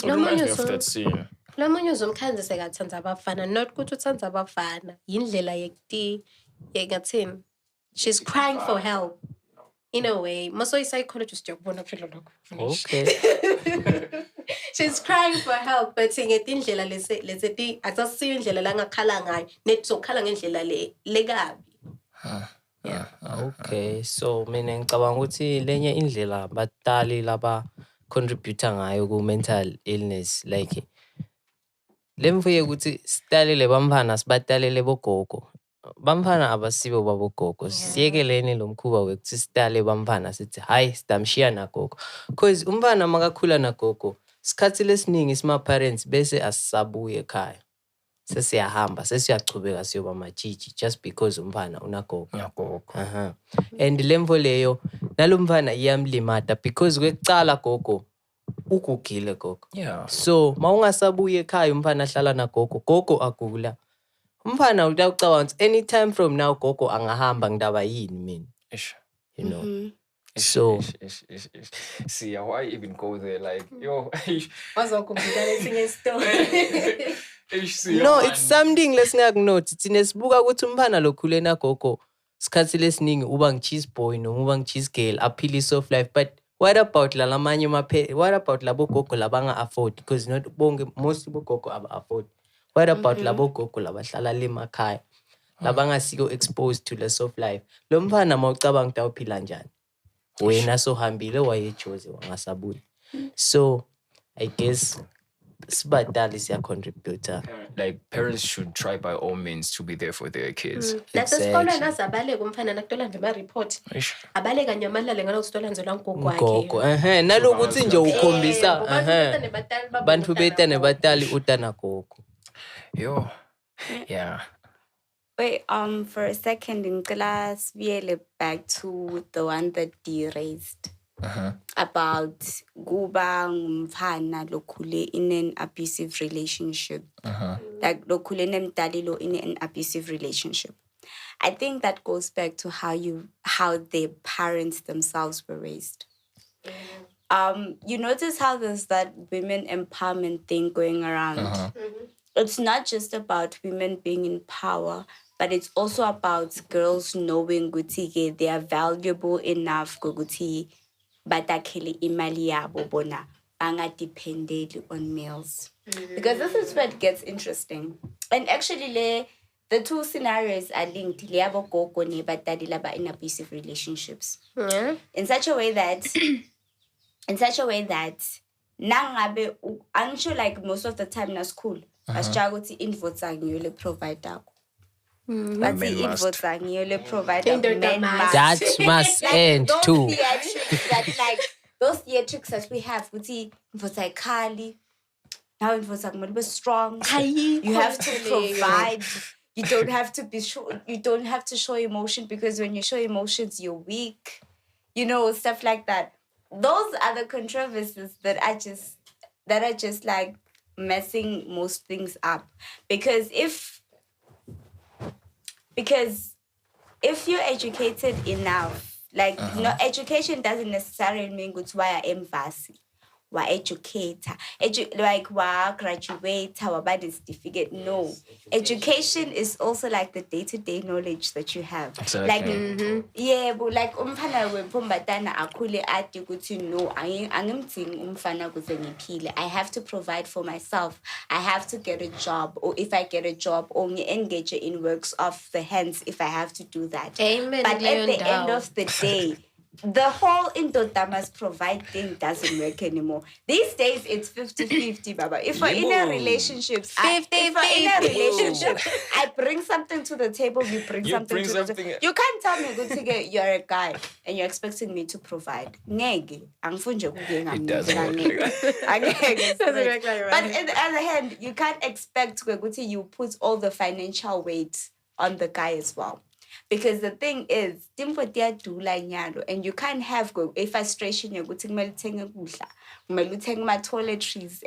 It reminds me of that scene. Lamunye uzomkhanza sekathanda abafana, not ukuthi uthanda abafana. Yindlela yekuthi, yekathini. She's crying for help. In a way, maso psychologist yakubona phela lokho. Okay. She's crying for help, but ngetindlela lezi asasiyo indlela la ngakhala ngayo, netizokhala ngendlela le kabi. Yeah. Okay, so mina ngicabanga ukuthi lenye indlela abatali laba contributor ngayo ku mental illness like lemvuye ukuthi sitalele bamfana sibatalele bogogo. Bamfana abasibo babogogo. Siyekeleni lo mkhuba wekuthi sitale bamfana sithi hayi sidamshiya nagogo. Cause umfana makakhula nagogo, sikhathi lesiningi sima parents bese asisabuye ekhaya. Sesiyahamba sesiyachubeka siyoba majiji just because umfana unagogo. Yagogo. And lemvo leyo nalomfana iyamlimata because kwekucala gogo ugugile gogo. Yeah. So mawungasabuye ekhaya umfana ahlala nagogo, gogo agula. Umfana utawucabanga ukuthi anytime from now gogo angahamba ngidaba yini mina. Ish. You know. Mm-hmm. So Ish. See, why even go there? Like, yo, ish. no, it's something lesingakunothi. Thina sibuka ukuthi umfana lokhule nagogo sikhathi lesiningi uba ngi-cheese boy noma uba ngi-cheese girl aphile soft life, but what about lalamanye what about labo gogo labanga afford, because not bonke most bogogo aba afford. What about labo gogo labahlala le makhaya labangasiko exposed to the soft life? Lo mfana mawucabanga ukuthi awuphila njani? Wena sohambile wayejoze wangasabuyi. So I guess sibatali siya contributor. Like, parents should try by all means to be there for their kids. Nasesikolweni azabaleka umfana nakutola nje ama-report. Ish. Abaleka nje amalale ngalokusitola nje langogo wakhe. Gogo, nalokuthi nje ukhombisa, bantu beta nebatali utana gogo. Yo. Yeah. Wait, for a second, in class, we back to the one that D raised about Guba Mfana Lokule in an abusive relationship. Like Lokule Nemdalilo in an abusive relationship. I think that goes back to how their parents themselves were raised. You notice how there's that women empowerment thing going around. It's not just about women being in power, but it's also about girls knowing guti they are valuable enough guti batakhele imali yabo bona banga dependent on males. Because this is where it gets interesting. And actually the two scenarios are linked. Liabo gogo ne batadi laba in abusive relationships. Yeah. In such a way that nangabe I'm sure like most of the time na school struggle to invoice ngiyole provider. But the invoice ngiyole provider men must. That must end too. Those theatrics that we have, guti invoice Kali. Now invoice kumele be strong. You have to provide. You don't have to be you don't have to show emotion, because when you show emotions you're weak. You know, stuff like that. Those are the controversies that are just like messing most things up. Because if you're educated enough, like no, education doesn't necessarily mean good why I am vasi. Wa educator, like wa graduator, wa bad certificate. No, education is also like the day-to-day knowledge that you have. Exactly. Like yeah, but like umfana wempombatana akule ati ukuthi no, angimthing umfana kuze ngiphile. I have to provide for myself. I have to get a job, or if I get a job, or engage in works of the hands if I have to do that. Amen. But at the end of the day, the whole Indota must provide thing doesn't work anymore. These days, it's 50-50, Baba. If we're in a relationship, I bring something to the table, you bring something to the table. You can't tell me, you're a guy and you're expecting me to provide. It doesn't work like that. But on the other hand, you can't expect you put all the financial weight on the guy as well. Because the thing is, and you can't have a frustration. You're going to toiletries, toiletries,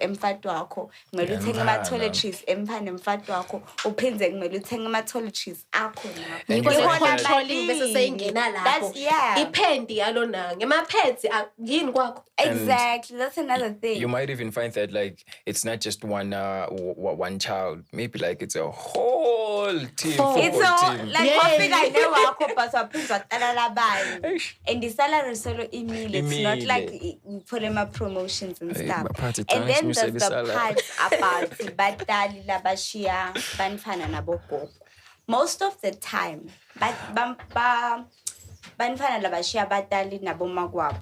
toiletries. Exactly. That's another thing. You might even find that like it's not just one child. Maybe like it's a whole team. It's all team. like Ufika newakho but waphindwa waqala labanye. And the salary solo imile. It's not like you put in my promotions and stuff. And then there's the part about badali labashiya banfana nabogogo. Most of the time, banfana labashiya badali nabomakwabo.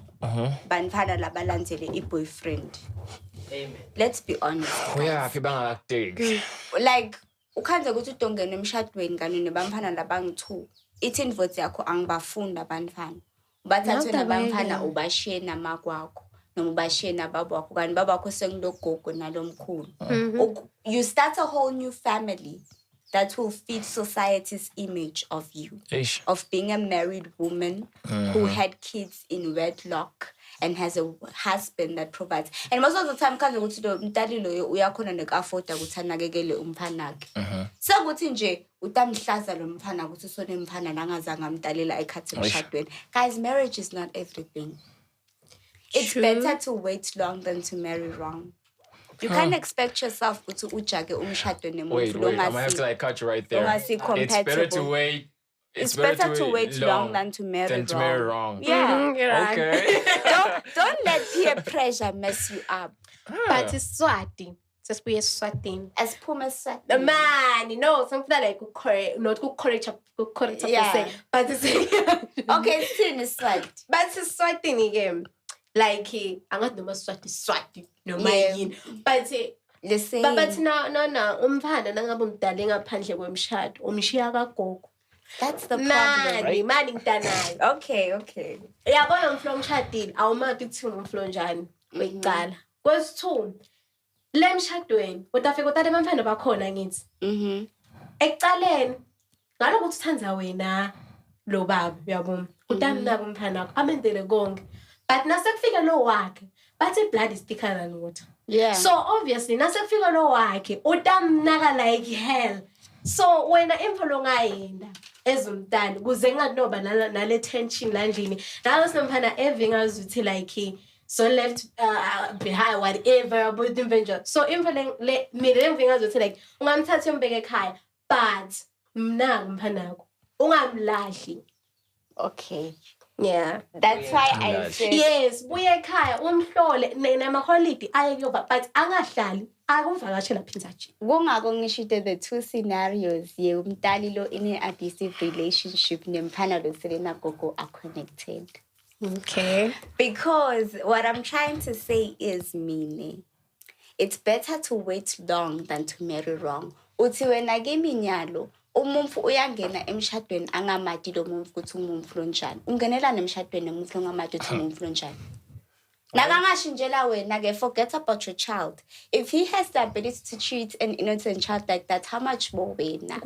Banfana labalandzele i-boyfriend. Amen. Let's be honest. Like, ukhanze ukuthi udongene emshadweni kanye nebamfana labangi-2. Ithi indvodza yakho angibafunda abantwana. Bathathwe nabamfana ubashiye namakwakho. Noma ubashiye nababa wakho kanti baba wakho sengilogogo nalomkhulu. You start a whole new family that will fit society's image of you. Of being a married woman who had kids in wedlock and has a husband that provides. And most of the time, kanze ukuthi lo mntali loyo uyakhona nekafoda ukuthi anakekele umfana wakhe. Sekuthi nje utamhlaza lo mfana ukuthi sone mfana nangazange amdalela ekhathi emshadweni. Guys, marriage is not everything. It's better to wait long than to marry wrong. You can't expect yourself to ujage umshado nemuntu Wait, I'm gonna have to cut you right there. It's better to wait. It's better to wait long than to marry wrong. Yeah. Okay. Don't let peer pressure mess you up. But it's Swati. Just be Swati. As poor as Swati. The man, something like not good courage, yeah. But it's okay, it's in Swati. But it's Swati again. Like I'm not the most Swati. No, my but listen. But no. Umfana nangabumdala ngaphandle kwemshado. Umshiya kagogo. That's the problem. Mani ngitanayo. Okay. Yabona umflo umshadile awumathi ukuthi umflo njani weqala. Kwesithu le mshadweni utafika uthathe abamfana bakhona ngithi. Ekucaleni ngalokuthi uthandza wena lo baba uyabona. Utamnaka umfana wakho amendele konke. But nasekufika lo wakhe bathi blood is thicker than water. Yeah. So obviously nasekufika lo wakhe utamnaka like hell. So wena impholo ngayenda ezumntana kuze nganoba nale tension landini nalo semphana evingazi uthi like so left behind whatever about the venture. So impholo le mina evingazi uthi like ungamthatha umbeke ekhaya but mna umphana ungamlahli. Okay. Yeah, that's why I said yes. Buye ekhaya umhlole nama holiday ayekuyoba but angahlali akuvakashela phinza nje. Kungako ngisho the two scenarios ye umntali lo in an abusive relationship nemphana lo Selena Gogo are connected. Okay. Because what I'm trying to say is meaning it's better to wait long than to marry wrong. Uthi wena ngeminyalo umuntu uyangena emshadweni angamadi lo muntu ukuthi umumflo njani ungenela nemshadweni nemuntu ongamadi ukuthi umumflo njani nakangashinjela wena ke forget about your child. If he has the ability to treat an innocent child like that, how much more wena?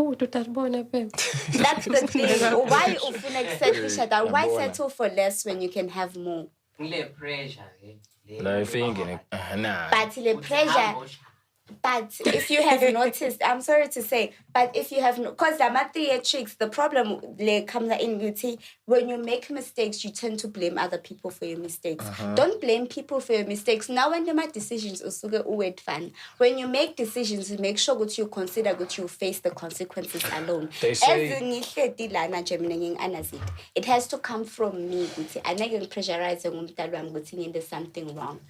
That's the thing. Why ufuna ukusetlisha that? Why settle for less when you can have more? Le pressure No thinking. Nah. But the pressure. But if you have noticed, I'm sorry to say, but if you have, because I'm at the tricks, the problem comes in beauty. When you make mistakes, you tend to blame other people for your mistakes. Don't blame people for your mistakes. Now, when you make decisions, when you make decisions, make sure that you consider that you face the consequences alone. They say it has to come from me. I'm not going to pressurize there's something wrong.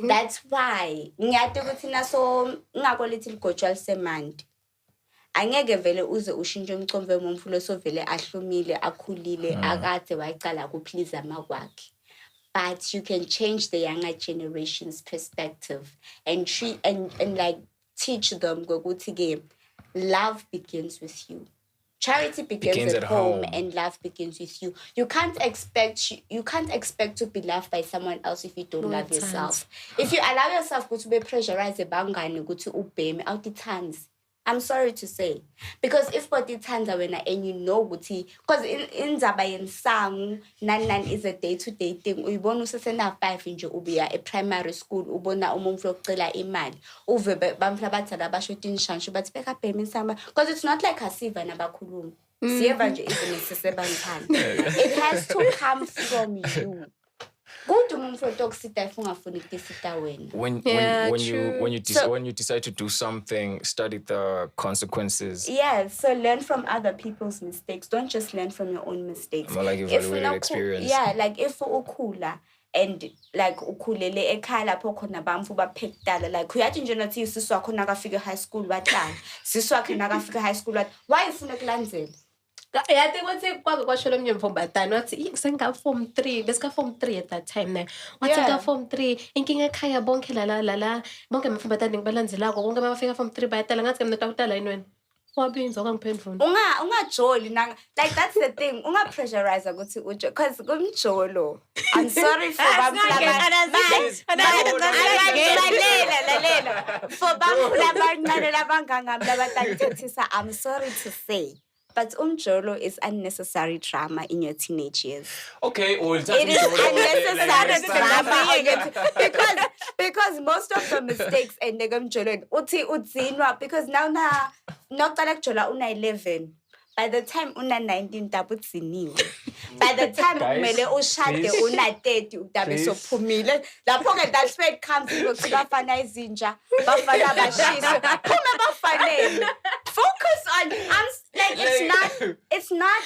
That's why so little cultural semand angeke vele uze ushintshe umcombe womfulo so vele ahlumile akhulile akade wayicala ukuplease amakwakhe. But you can change the younger generation's perspective and treat and like teach them gokuthi ke love begins with you. Charity begins at home and love begins with you. You can't expect to be loved by someone else if you don't love yourself. If you allow yourself to be pressurized bangani go to ubheme out the tons. I'm sorry to say. Because if body tons are when and you know what because in Zabayan sang nan is a day-to-day thing. Ubonu sasena 5 inje ubia a primary school ubona umumflo cela imali. Uve bamfla batala bashotin shanshu but pick up payment samba because it's not like Hasiva nabakulum. It has to come from you. Kude umuntu otokusita if ungafuni ukusita wena. When you decide to do something, study the consequences. Yeah, so learn from other people's mistakes. Don't just learn from your own mistakes. More like evaluated experience. Yeah, like if ukhula and like ukhulele ekhaya lapho khona bamfu baphekudala, like uyathi nje nathi usisi wakho nakafika high school wahlala. Sisi wakhe nakafika high school wathi why ufuna ukulandzela? yathi ukuthi kwake kwasho lo mnye mfombatana wathi senga form 3 besika form 3 at that time ne wathi ka form 3 inkinga ekhaya bonke la bonke mfombatana ngibalandzelako bonke mabafika form 3 bayatala ngathi mina kutala yini wena wabinza okangiphendvula ungajoli nanga like that's the thing pressurize ukuthi uje cuz kumjolo I'm sorry for lalela for abancane labangangami labatangithethisa I'm sorry to say. But umjolo is unnecessary drama in your teenage years. Okay, or it is unnecessary drama because most of the mistakes and umjolo uthi udzinwa because now noqala kujola una 11. By the time una 19 tabudziniwe. By the time kumele ushade una 30 utabe sophumile. Lapho ke that's where it comes ukuthi bafana izinja, bafana abashisa. Kuma bafanele. Focus on like it's not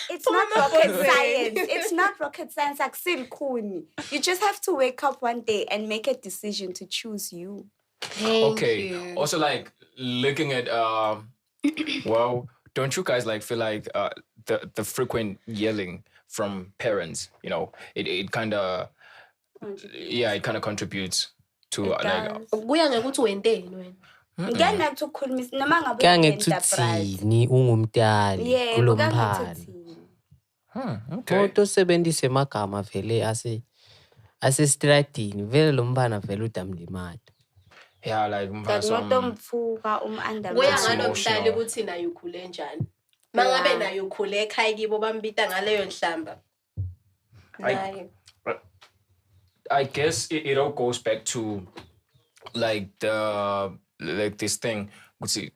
rocket science. It's not rocket science akusilkhuni. You just have to wake up one day and make a decision to choose you. Thank you. Also like looking at well, don't you guys like feel like the frequent yelling from parents, you know, it kind of contributes to like kuya ngekuthi wenteni wena ngiyana ukukhulumisa noma ngabe kangekuthini ungumntali kulomphali okay. Umuntu osebenzisa emagama vele asestradini vele lo mfana vele udamlimada. Yeah, like ngotomfuka kuya nganomhlali ukuthi nayo ukhule njani mangabe nayo ukhule ekhaya kibo bambita ngaleyo nhlamba nayo. I guess it all goes back to like this thing.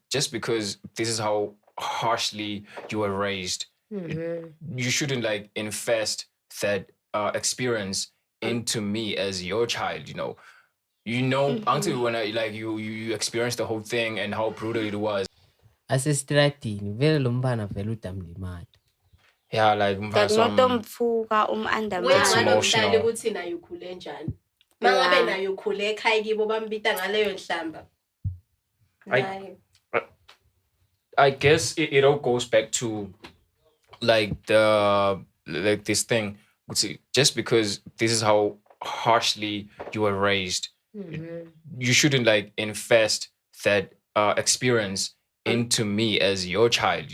Just because this is how harshly you were raised, you shouldn't like invest that experience into me as your child. You know, until when you experienced the whole thing and how brutal it was. Asestradini vele lo mfana vele udamlimada. Yeah, like ngotomfuka umandamama. Kuya nganomhlali ukuthi nayo ukhule njani mangabe nayo ukhule ekhaya kibo bambita ngaleyo nhlamba. I guess it all goes back to like this thing. Just because this is how harshly you were raised, you shouldn't like invest that experience into me as your child.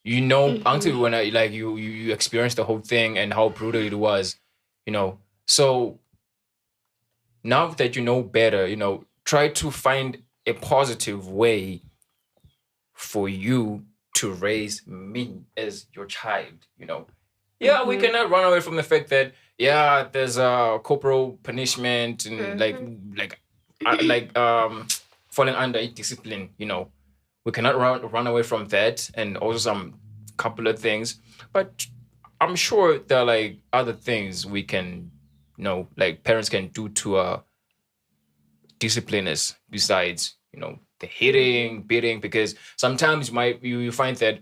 You know, until when you experienced the whole thing and how brutal it was. So now that you know better, try to find a positive way for you to raise me as your child. Yeah, we cannot run away from the fact that there's a corporal punishment and falling under a discipline. We cannot run away from that, and also some couple of things. But I'm sure there are like other things we can, like parents can do to discipline us besides, the hitting, beating, because sometimes you find that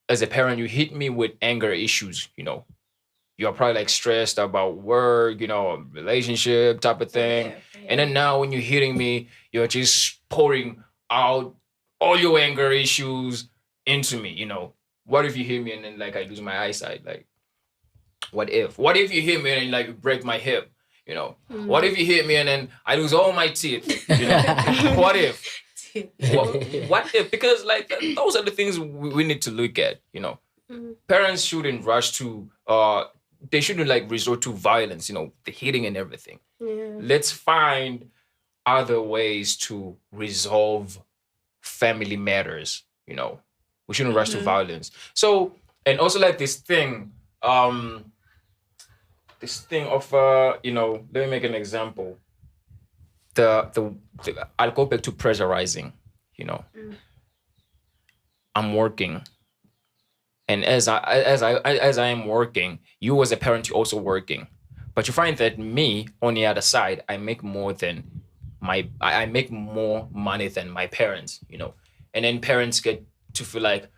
as a parent, you hit me with anger issues, you're probably like stressed about work, relationship type of thing. Yeah. And then now when you're hitting me, you're just pouring out all your anger issues into me, What if you hit me and then like I lose my eyesight? Like, what if you hit me and then like you break my hip? What if you hit me and then I lose all my teeth? What if? What if? Because like those are the things we need to look at. Parents shouldn't rush to. They shouldn't like resort to violence. The hitting and everything. Yeah. Let's find other ways to resolve family matters. We shouldn't rush to violence. So, and also like this thing. This thing of let me make an example. I'll go back to pressurizing. I'm working, and as I am working, you as a parent, you're also working. But you find that me, on the other side, I make more money than my parents, And then parents get to feel like,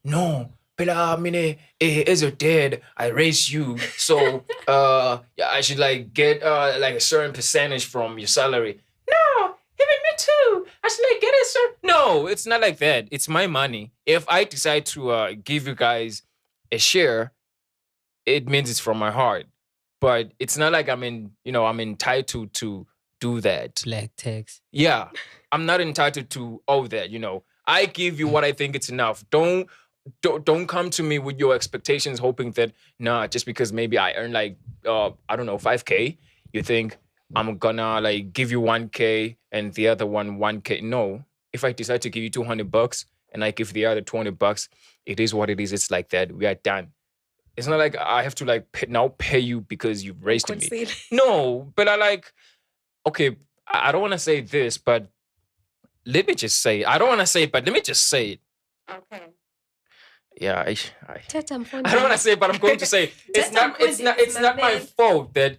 no, pela mine, as your dad, I raised you, so I should like get like a certain percentage from your salary. No, even me too. I should like get a certain. No, it's not like that. It's my money. If I decide to give you guys a share, it means it's from my heart. But it's not like I'm entitled to do that. Black tax. Yeah, I'm not entitled to all that. I give you what I think it's enough. Don't come to me with your expectations, hoping that just because maybe I earn like I don't know, 5K, you think I'm gonna like give you 1K and the other one 1K. No, if I decide to give you $200 and I give the other $20, it is what it is. It's like that. We are done. It's not like I have to like pay you because you've raised me. No, but okay, I don't want to say this, but let me just say it. I don't want to say it, but let me just say it. Okay. Yeah, I don't want to say it, but I'm going to say it. It's not my fault that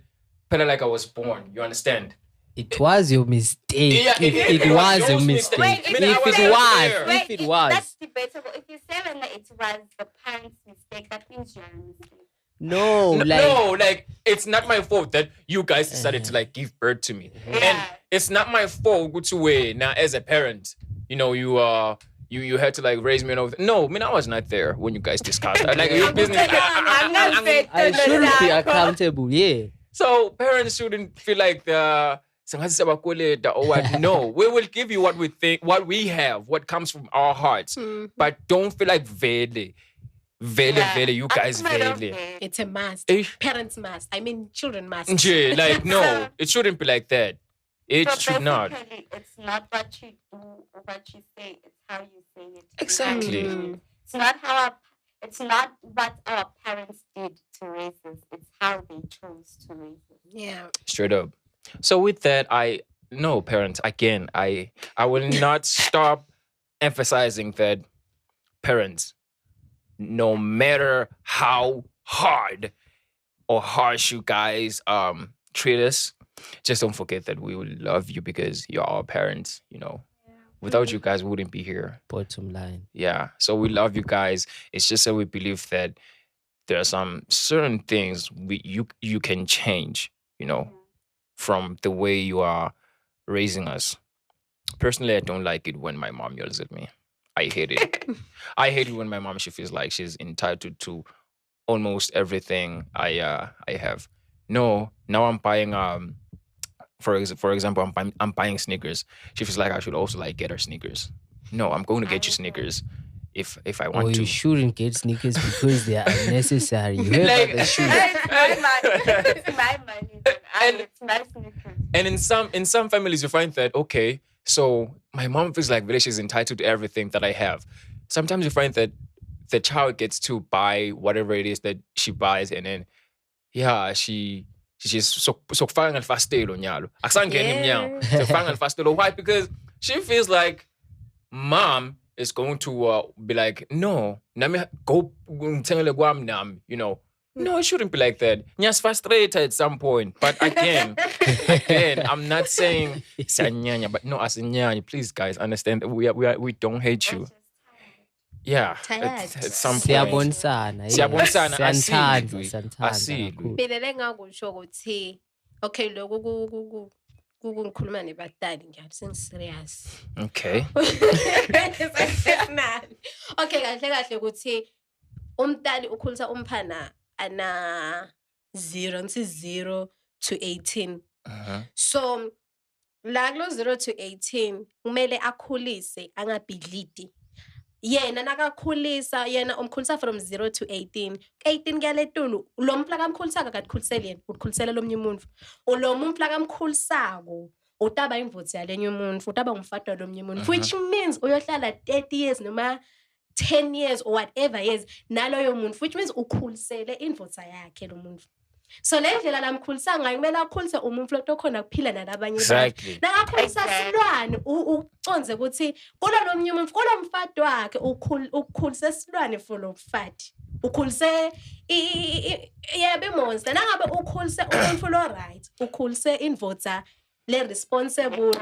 I was born. You understand? It was your mistake. Yeah, it was your mistake. Wait, If it was. That's debatable. If you say when it was the parents' mistake, that means you're a mistake. No, it's not my fault that you guys decided to like give birth to me, and it's not my fault. Good to way now as a parent, you had to like raise me and all. No, I was not there when you guys discussed like your business. I'm not I shouldn't be accountable. Yeah. So parents shouldn't feel like or what. No, we will give you what we think, what we have, what comes from our hearts. But don't feel like vele, you guys vele. It's a must. Parents must. I mean, children must. Like, no, it shouldn't be like that. It should not. It's not what you do or what you say. It's how you say it. Exactly. It's not what our parents did to raise us. It's how they chose to raise us. Yeah. Straight up. So with that, parents, again, I will not stop emphasizing that parents, no matter how hard or harsh you guys treat us, just don't forget that we will love you because you're our parents, Without you guys, we wouldn't be here. Bottom line. Yeah. So we love you guys. It's just that we believe that there are some certain things you can change, from the way you are raising us. Personally, I don't like it when my mom yells at me. I hate it. I hate it when my mom, she feels like she's entitled to almost everything I have. No, now I'm buying for example, I'm buying sneakers. She feels like I should also like get her sneakers. No, I'm going to get you sneakers if I want to. You shouldn't get sneakers because they are unnecessary. You heard Like- about the shoes. It's my money. It's my sneakers. And in some families, you find that, okay, so my mom feels like she's entitled to everything that I have. Sometimes you find that the child gets to buy whatever it is that she buys, and then, she's sokufaka ngalifastelo nyalo. Akusangeni emnyango. Sokufaka ngalifastelo. Why? Because she feels like mom is going to be like, no, nami go ngithengele kwami nami, No, it shouldn't be like that. Nyas frustrated at some point. But again, I'm not saying sanyanya, but no, as nyanya. Please, guys, understand that we don't hate you. Yeah, at some point. Siyabonisana. Siyabonisana, Siyanthanda asidwe. Mina lengakusho ukuthi okay lokhu kungikhuluma nebatali ngiyathi sengiserious. Okay. Okay, kahle ukuthi umntali ukhulisa umphana ana 0 to 18. So la kulo 0 to 18 kumele akhulise angabhidliti. Yena nakakhulisa yena umkhulisa from 0 to 18 kuyaletulu lo muntu akamkhulisaka akakhulisele yena ukukhulisela lo umuntu lo muntu akamkhulisako utaba imvothi yalenye umuntu utaba umfadwa lo umuntu which means uyohlala 30 years noma 10 years or whatever years naloyo muntu which means ukhulisele imvotha yakhe lo muntu. So le ndlela lamkhulisa ngayo kumele akhulise umuntu lo khona kuphila nalabanye Exactly. nakakhulisa silwane uconze ukuthi kulo nomnye umuntu kulo mfadi wakhe ukukhulisa silwane for lo mfadi ukhulise Yeah, be monster. Nangabe ukhulise umuntu lo right, ukhulise indvodza le responsible,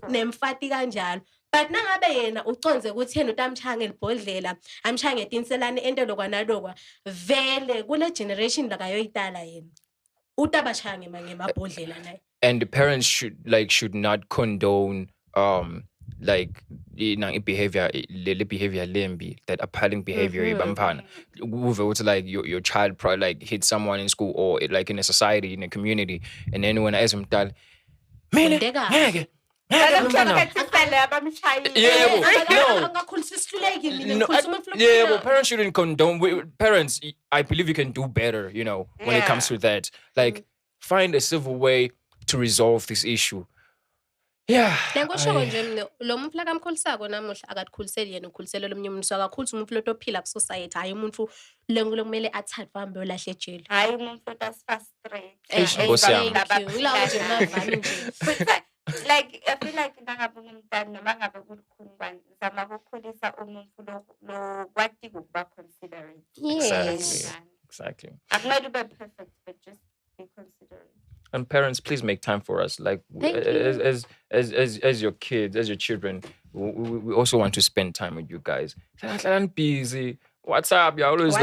nemfati kanjalo. But nangabe yena uconze ukuthi yena utamchaya ngelibhodlela, amchaya ngetinselane ento lokwanalokwa, vele kule generation lakayoyitala yena. Utabachaya ngemabhodlela naye. And the parents should not condone like behavior lembi, that appalling behavior ibamphana. Uve like your child probably like hit someone in school or like in a society, in a community, and then when as umdala but parents shouldn't condone. Parents, I believe you can do better, when it comes to that. Like, find a civil way to resolve this issue. Yeah. Lenkusho nje mina lo muntu la kamkhulisako namuhla akakhuliseli yena ukhulisela lomnye umuntu akakhulisa umuntu lo tophila ku society hayi umuntu lengulo kumele athathe hambe olahle ejele. Hayi umuntu osfrustrate. Ngulawo nje mavami nje. Like I feel like nangabe umntana noma ngabe kulikhuni kwani zama ukukhulisa umuntu lo kwati ukuba considerate. Exactly. Akumele ube perfect but just be considerate. And parents, please make time for us. Like as your kids, as your children, we also want to spend time with you guys. I'm busy. What's up? You're always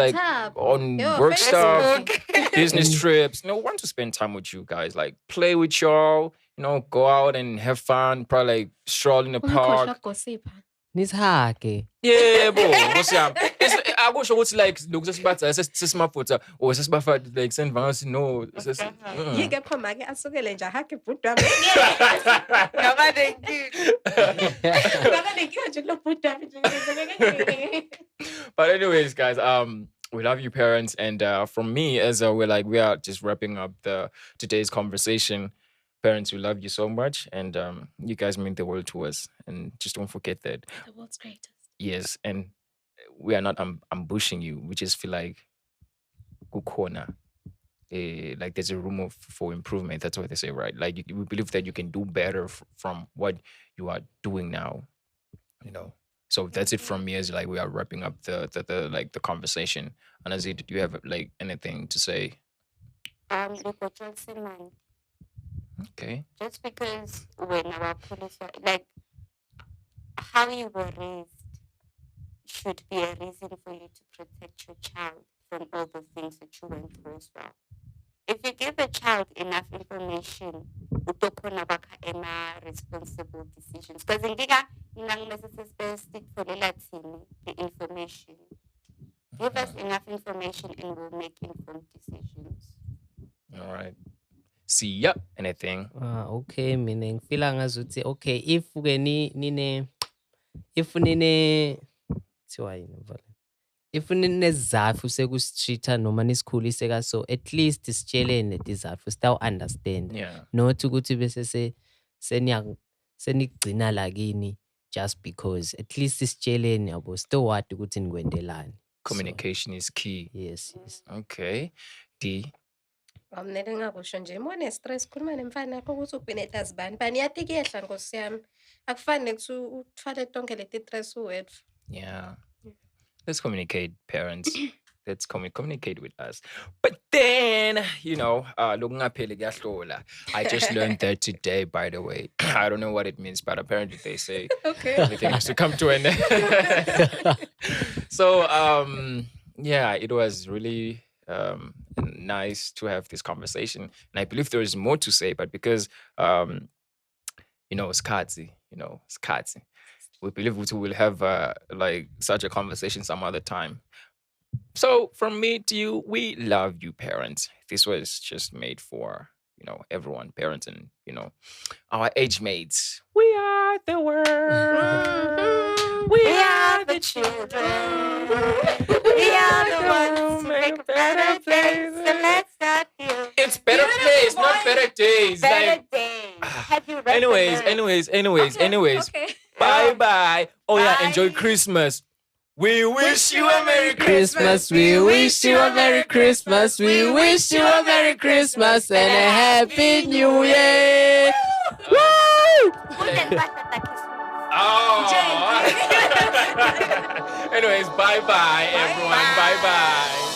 on work stuff, business trips. We want to spend time with you guys. Like play with y'all. Go out and have fun. Probably like stroll in the park. Nishake. Yeah, bro. I go show what's like look sesimaphutha or sesibafa like send vangasi no. Yeke phoma ke asukele nje hake bhuti wami. Ngaba nje lo bhuti wami. But anyways, guys, we love you parents, and from me as we are just wrapping up today's conversation. Parents, we love you so much, and you guys mean the world to us, and just don't forget that. The world's greatest. Yes, and we are not ambushing you. We just feel like kukhona, like there's a room for improvement. That's what they say, right? Like we believe that you can do better from what you are doing now. So that's it from me. As like we are wrapping up the conversation. And Azid, do you have like anything to say? Okay. Just because when our police like how you were raised should be a reason for you to protect your child from all the things that you went through as well. If you give a child enough information, utokhona bakha responsible decisions. Because the information. Give us enough information and we'll make informed decisions. All right. See ya. Anything? Okay, mina ngifila ngazuthi okay if nine thiwa yini mfana, if ninesizathu sekusitreata noma nisikhulise kaso, at least sitshelene izathu still understand. Yeah. Not ukuthi bese senigcina lakini just because, at least sitshelene yabo still wathi ukuthi nikwendelani. Communication is key. Yes. Okay. D. Amnele ngakusho nje mone stress khuluma nemfana yakho ukuthi ubhineta zibani bani yatikehla Nkosi yami akufani ukuthi uthwale tonke leti stress uwedwa. Yeah. Let's communicate, parents. Let's communicate with us. But then, lokungapheli kuyahlola. I just learned that today, by the way. I don't know what it means, but apparently they say everything has to come to an end. So, yeah, it was really nice to have this conversation. And I believe there is more to say, but because, skadzi, skadzi. We believe we will have like such a conversation some other time. So from me to you, we love you, parents. This was just made for, everyone, parents and, our age mates. We are the world. We are the children. We are the ones who make a better place. So let's start here. It's better place, not better days. Better days. Have you read Anyways. Okay. Bye. Oh yeah, Bye. enjoy Christmas. We wish you a Merry Christmas. We wish you a Merry Christmas. We wish you a Merry Christmas and a Happy New Year. Woo! Oh. Anyways, bye everyone. Bye.